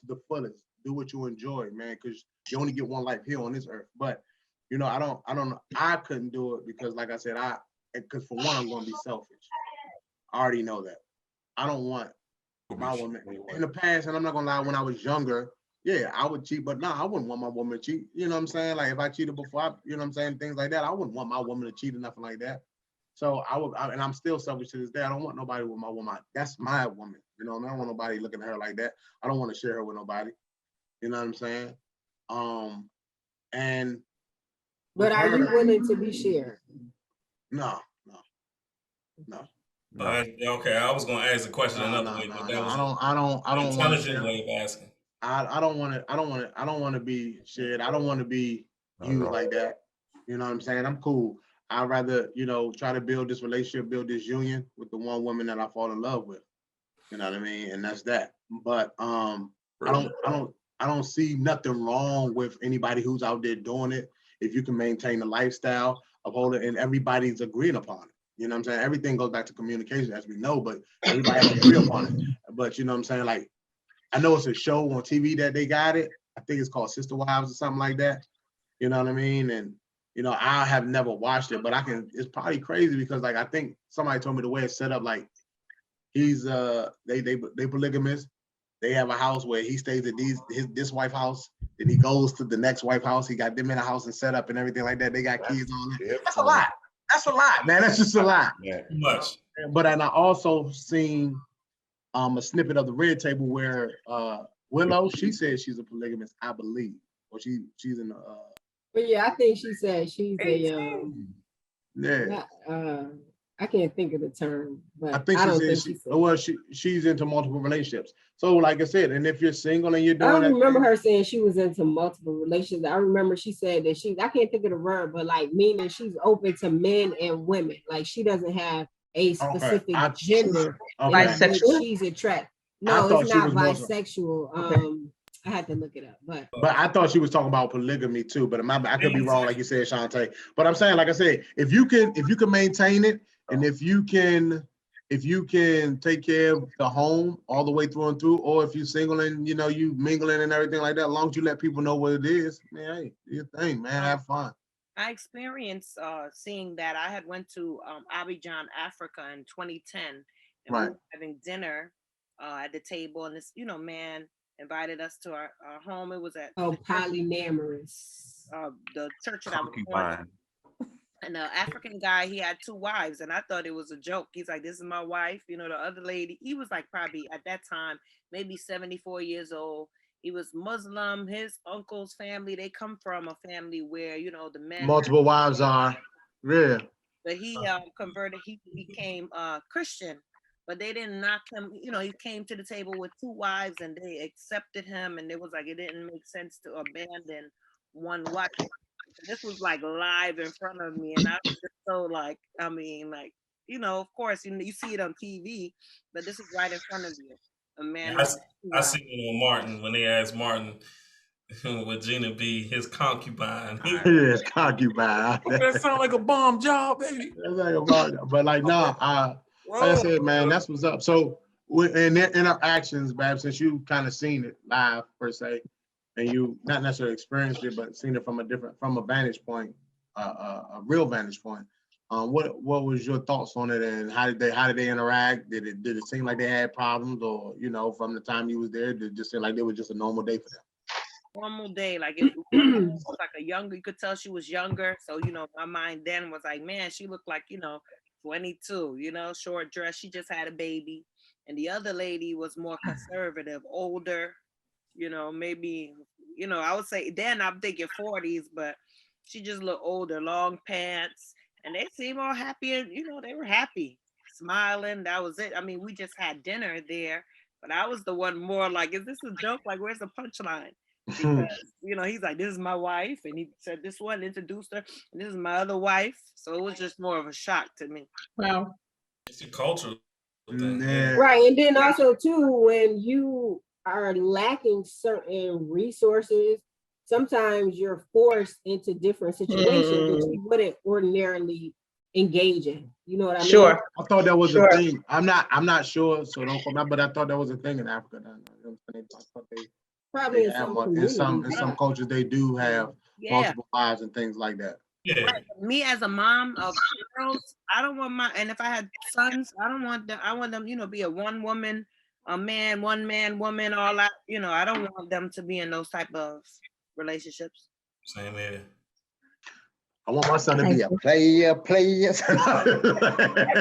the fullest. Do what you enjoy, man, because you only get one life here on this earth. But I don't know. I couldn't do it because, like I said, because for one, I'm gonna be selfish. I already know that. I don't want my woman. In the past, and I'm not gonna lie, when I was younger, yeah, I would cheat, but no, I wouldn't want my woman to cheat. You know what I'm saying? Like if I cheated before, you know what I'm saying, things like that, I wouldn't want my woman to cheat or nothing like that. So and I'm still selfish to this day. I don't want nobody with my woman. That's my woman. You know, I don't want nobody looking at her like that. I don't want to share her with nobody. You know what I'm saying? And but are you willing to be shared? No. Okay, I was gonna ask the question another way, but that was I don't want to share. Way of asking. I don't want to be shared. I don't want to be used like that. You know what I'm saying? I'm cool. I'd rather, try to build this relationship, build this union with the one woman that I fall in love with. You know what I mean? And that's that. But I don't see nothing wrong with anybody who's out there doing it if you can maintain the lifestyle of holding and everybody's agreeing upon it. You know what I'm saying? Everything goes back to communication, as we know, but everybody agree upon it. But you know what I'm saying? Like, I know it's a show on TV that they got it. I think it's called Sister Wives or something like that. You know what I mean? And I have never watched it, but it's probably crazy because like I think somebody told me the way it's set up, like he's they polygamous. They have a house where he stays at this wife house, then he goes to the next wife house. He got them in a house and set up and everything like that. They got kids on it. That's a lot. That's a lot, man. That's just a lot. Yeah. Too much. But and I also seen a snippet of the Red Table where Willow, she said she's a polygamist, I believe. Or she's in the But yeah, I think she said she's a yeah. I can't think of the term, but I think she's into multiple relationships. So like I said, and if you're single and you're doing I don't remember her saying she was into multiple relationships. I remember she said that I can't think of the word, but like meaning she's open to men and women. Like she doesn't have a specific gender. Bisexual? She's attracted. No, it's not bisexual. I had to look it up, but I thought she was talking about polygamy too. But I could be wrong, like you said, Shantae. But I'm saying, like I said, if you can maintain it, and if you can take care of the home all the way through and through, or if you're single and you mingling and everything like that, as long as you let people know what it is, man, hey, do your thing, man, have fun. I experienced seeing that. I had went to Abidjan, Africa in 2010, and we were having dinner at the table, and this man invited us to our home. It was at polyamorous. The church that I was going. And the African guy, he had 2 wives, and I thought it was a joke. He's like, "This is my wife." The other lady, he was like probably at that time maybe 74 years old. He was Muslim. His uncle's family, they come from a family where the men multiple wives are, yeah. But he converted. He became Christian. But they didn't knock him. He came to the table with 2 wives, and they accepted him. And it was like it didn't make sense to abandon one wife. This was like live in front of me, and I was just so like, of course, you see it on TV, but this is right in front of you. A man. I seen it on Martin when they asked Martin would Gina be his concubine. His concubine. That sound like a bomb job, baby. That's like a bomb job. But like, like I said, man, that's what's up. So in their interactions, Bab, since you kind of seen it live per se, and you not necessarily experienced it, but seen it from a vantage point, a real vantage point. What was your thoughts on it, and how did they interact? Did it seem like they had problems, or from the time you was there, did it just seem like it was just a normal day for them? Normal day, like it was like a younger. You could tell she was younger, so my mind then was like, man, she looked like 22. Short dress. She just had a baby, and the other lady was more conservative, older. Maybe, I would say then I'm thinking 40s, but she just looked older, long pants, and they seemed all happy, and they were happy, smiling. That was it. I mean, we just had dinner there, but I was the one more like, is this a joke? Like, where's the punchline? Because he's like, this is my wife, and he said this one, introduced her, and this is my other wife. So it was just more of a shock to me. Wow. It's a cultural thing. Yeah. Right, and then also too, when you are lacking certain resources, sometimes you're forced into different situations that you wouldn't ordinarily engage in. You know what I mean? Sure. I thought that was a thing. I'm not sure, so don't quote me, but I thought that was a thing in Africa. Probably in some cultures they do have multiple wives and things like that. Yeah. Right. Me as a mom of girls, I don't want and if I had sons, I don't want them. I want them, be a one woman man, woman, all that. You know, I don't want them to be in those type of relationships. Same here. I want my son to be a player.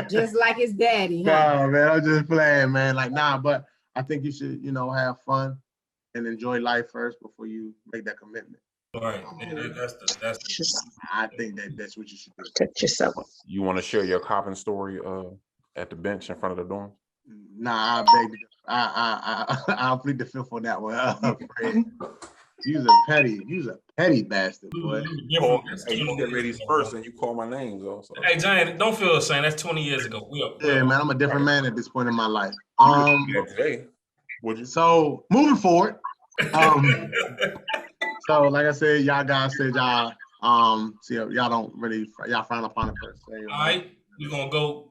Just like his daddy, huh? No, man, I'm just playing, man. Like, nah, but I think you should, have fun and enjoy life first before you make that commitment. Right. Yeah, that's I think that's what you should do. Protect yourself. You want to share your copping story at the bench in front of the dorm? Nah, I'll plead the fifth on that one. Fred. You's a petty bastard, boy. Hey, you said ladies first, and you call my name, though. So. Hey, Giant, don't feel ashamed. That's 20 years ago. Yeah, man, I'm a different man at this point in my life. Today, would you? So moving forward, so like I said, y'all guys said y'all see y'all don't really frown upon it per se. All right, we're gonna go.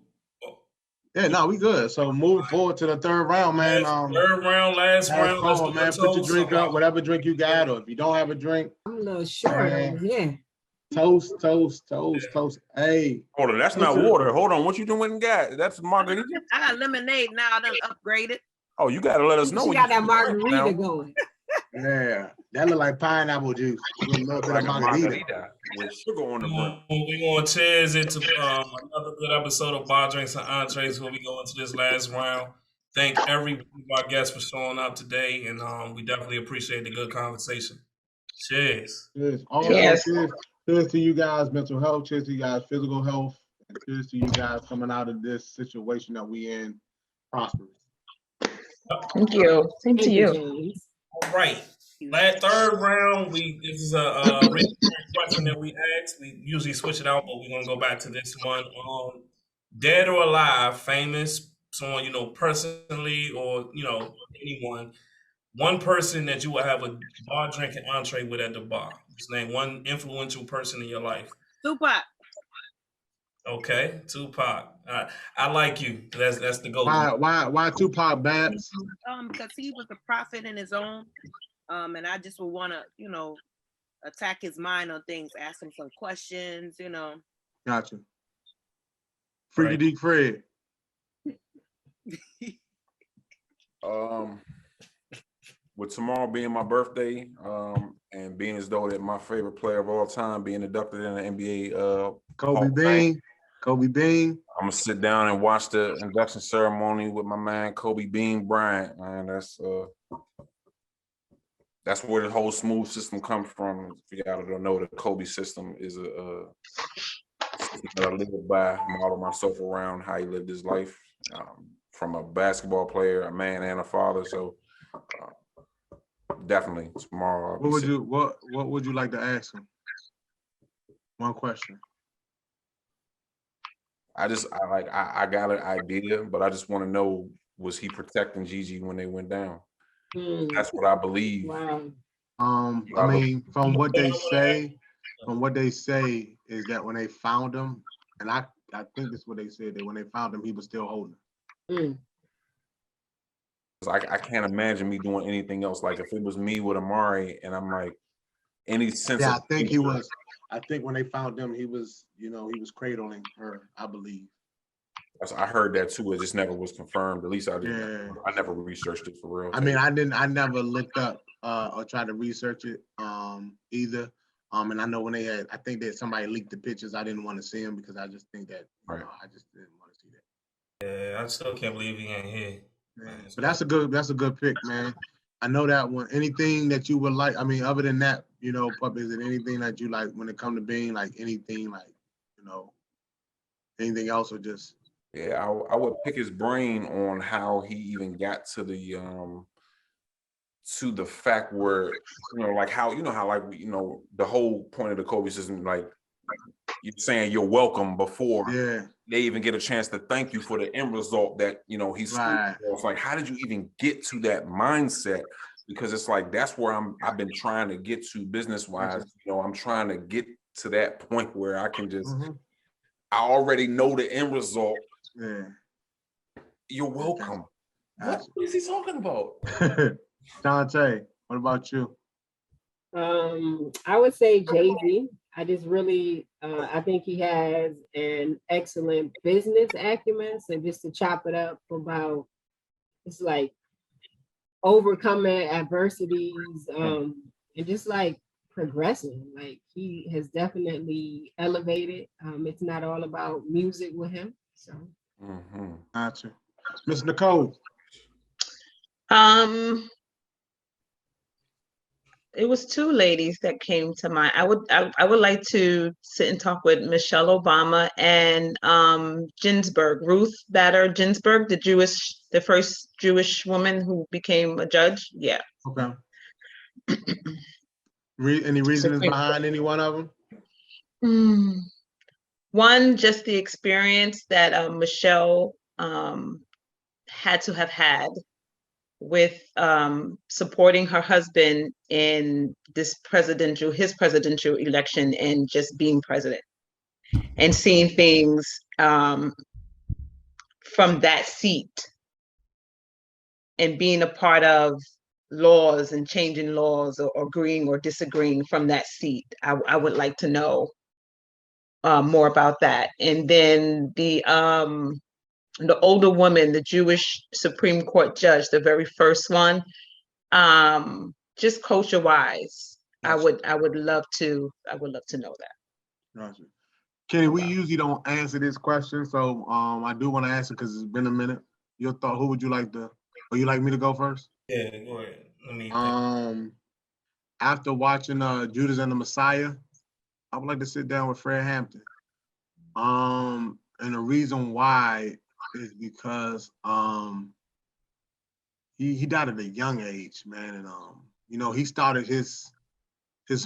Yeah, no, we good. So moving forward to the third round, man. Third round, last round. Let's do man. Put your drink up, whatever drink you got, or if you don't have a drink. I'm a little short over here. Toast. Hey. Hold on, that's not water. Hold on, what you doing and got? That's margarita. I got lemonade now. I done upgraded. Oh, you gotta let us know. She got that margarita going. Yeah, that look like pineapple juice. A little bit of margarita. With sugar on the brim. We're going to cheers into another good episode of Bar Drinks and Entrees where we go into this last round. Thank every one of our guests for showing up today, and we definitely appreciate the good conversation. Cheers. Cheers. Cheers to you guys' mental health. Cheers to you guys' physical health. And cheers to you guys coming out of this situation that we in prosperous. Thank you. Same to you. James. All right. That third round, this is a question that we ask. We usually switch it out, but we're gonna go back to this one. Dead or alive, famous, someone you know personally, or anyone. One person that you will have a bar drinking entree with at the bar. Just name one influential person in your life. Tupac. Okay, Tupac. I like you. That's the goal. Why Tupac, Babs? Because he was a prophet in his own. And I just would want to, attack his mind on things, ask him some questions, Gotcha. Freaky Deek Fred. With tomorrow being my birthday, and being as though that my favorite player of all time being inducted in the NBA, Kobe Bean. I'm gonna sit down and watch the induction ceremony with my man Kobe Bean Bryant, man. That's where the whole smooth system comes from. If y'all don't know, the Kobe system is a system that I live by, model myself around how he lived his life, from a basketball player, a man, and a father. So definitely tomorrow. What would you like to ask him? One question. I got an idea, but I just want to know, was he protecting Gigi when they went down? That's what I believe. Wow. I mean, from what they say is that when they found him, and I think that's what they said, that when they found him, he was still holding. I can't imagine me doing anything else. Like if it was me with Amari, and I'm like, any sense. Yeah, I think he was. I think when they found him, he was cradling her, I believe. I heard that too. It just never was confirmed. At least I never researched it for real. I mean, I never looked up or tried to research it either. And I know when I think that somebody leaked the pictures. I didn't want to see them because I just think that I just didn't want to see that. Yeah, I still can't believe he ain't here. But that's a good pick, man. I know that one. Anything that you would like, I mean, other than that, Pup, is it anything that you like when it comes to being like anything like, anything else or just? Yeah, I would pick his brain on how he even got to the fact where, like how, the whole point of the Kobe system, like you're saying you're welcome before they even get a chance to thank you for the end result that, he's right. It's like, how did you even get to that mindset? Because it's like, that's where I've been trying to get to business wise. I'm trying to get to that point where I can just, I already know the end result. Yeah. You're welcome. What is he talking about? Dante, what about you? I would say Jay-Z. I just really, I think he has an excellent business acumen. So just to chop it up about, it's like overcoming adversities, and just like progressing. Like he has definitely elevated. It's not all about music with him. So Gotcha. Miss Nicole. It was two ladies that came to mind. I would like to sit and talk with Michelle Obama and Ginsburg, Ruth Bader Ginsburg, the first Jewish woman who became a judge. Yeah. Okay. Any reasons behind any one of them? One, just the experience that Michelle had to have had with supporting her husband in his presidential election and just being president and seeing things from that seat and being a part of laws and changing laws or agreeing or disagreeing from that seat. I would like to know more about that. And then the older woman, the Jewish Supreme Court judge, the very first one, just culture wise, gotcha. I would love to know that. Gotcha. Kenny, we usually don't answer this question, so I do want to answer because it's been a minute. Your thought, who would you like to, or you like me to go first? Yeah, go ahead. Let me think. After watching Judas and the Messiah, I would like to sit down with Fred Hampton. And the reason why is because he died at a young age, man, and you know, he started his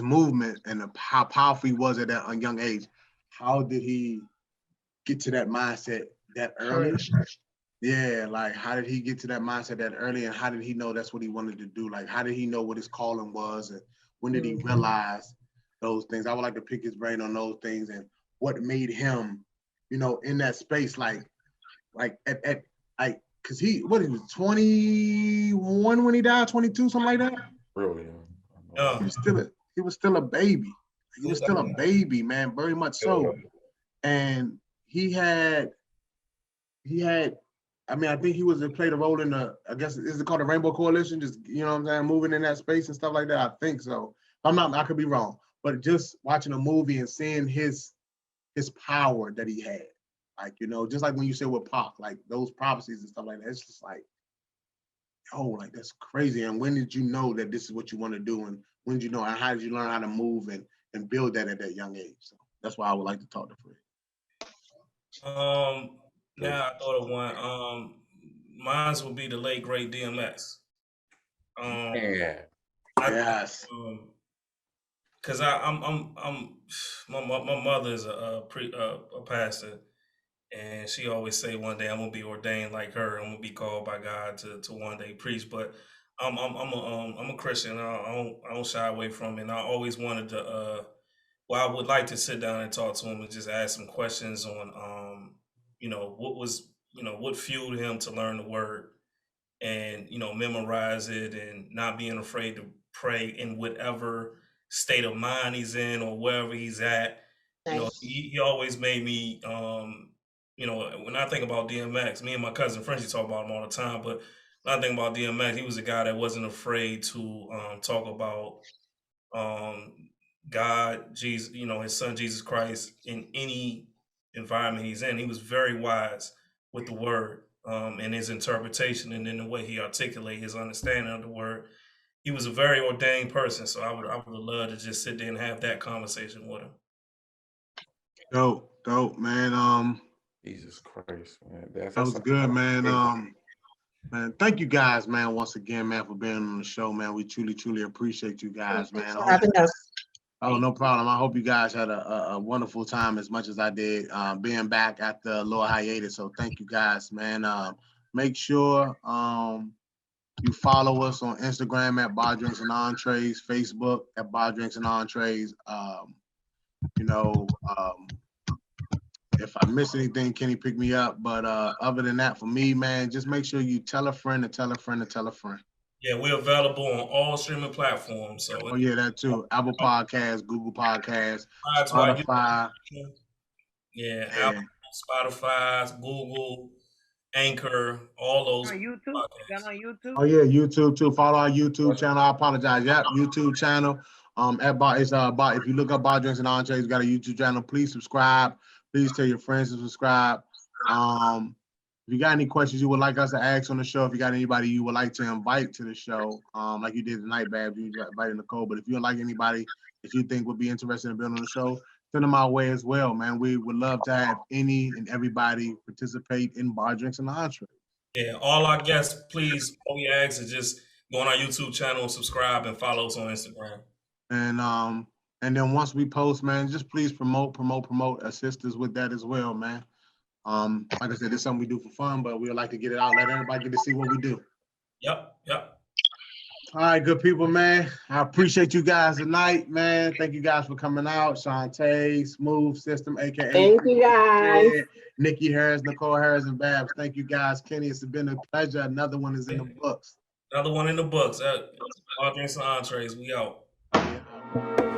movement and how powerful he was at that young age. How did he get to that mindset that early? Yeah, like how did he get to that mindset that early, and how did he know that's what he wanted to do? Like how did he know what his calling was, and when did he realize those things? I would like to pick his brain on those things and what made him, you know, in that space, like at because he was 21 when he died, 22, something like that. Really? He was still a baby. He was still a baby, man, very much so. And he had, I mean, I think he played a role in the, I guess, is it called the Rainbow Coalition? Just, you know what I'm saying, moving in that space and stuff like that. I think so. I could be wrong. But just watching a movie and seeing his power that he had, like, you know, just like when you said with Pac, like those prophecies and stuff like that, it's just like, oh, like that's crazy. And when did you know that this is what you want to do? And when did you know, and how did you learn how to move and build that at that young age? So that's why I would like to talk to Fred. Now I thought of one. Mine would be the late great DMX. Yes. Cause I'm my mother is a pastor, and she always say one day I'm gonna be ordained like her. I'm gonna be called by God to one day preach. But I'm a Christian. I don't shy away from it. And I always wanted to. Well, I would like to sit down and talk to him and just ask some questions on, you know, what fueled him to learn the word and, you know, memorize it and not being afraid to pray in whatever state of mind he's in or wherever he's at. Nice. You know, he always made me, you know, when I think about DMX, me and my cousin Frenchie talk about him all the time, but when I think about DMX, he was a guy that wasn't afraid to talk about God, Jesus, you know, his son Jesus Christ in any environment he's in. He was very wise with the word and his interpretation, and then the way he articulated his understanding of the word. He was a very ordained person, so I would love to just sit there and have that conversation with him. Dope, man. Jesus Christ, man. That was good, man. Man, thank you guys, man, once again, man, for being on the show, man. We truly appreciate you guys, man. Thanks for having us. Oh, no problem. I hope you guys had a wonderful time as much as I did being back after a little hiatus. So thank you guys, man. Make sure you follow us on Instagram at Bar Drinks and Entrees, Facebook at Bar Drinks and Entrees. You know, if I miss anything, Kenny, pick me up. But other than that, for me, man, just make sure you tell a friend to tell a friend to tell a friend. Yeah, we're available on all streaming platforms. So oh yeah, that too. Apple Podcasts, Google Podcasts, Spotify. Yeah, Apple, Spotify, Google. Anchor, all those On YouTube? Got podcasts. on YouTube? Oh yeah, YouTube too. Follow our YouTube channel. I apologize. Yep, YouTube channel. At Bar, it's Bar. If you look up Bar Drinks and Entrees, got a YouTube channel. Please subscribe. Please tell your friends to subscribe. If you got any questions you would like us to ask on the show, if you got anybody you would like to invite to the show, like you did tonight, Babs, you invited Nicole. But if you would like anybody that you think would be interested in being on the show, send them our way as well, man. We would love to have any and everybody participate in Bar Drinks and Entrees. Yeah, all our guests, please, all we ask is just go on our YouTube channel, subscribe, and follow us on Instagram. And then once we post, man, just please promote, assist us with that as well, man. Like I said, it's something we do for fun, but we would like to get it out, let everybody get to see what we do. Yep. All right, good people, man. I appreciate you guys tonight, man. Thank you guys for coming out. Shantae, Smooth System, aka Thank you guys. Nikki Harris, Nicole Harris, and Babs. Thank you guys. Kenny, it's been a pleasure. Another one is in the books. Another one in the books. All Drinks and Entrees. We out. Yeah.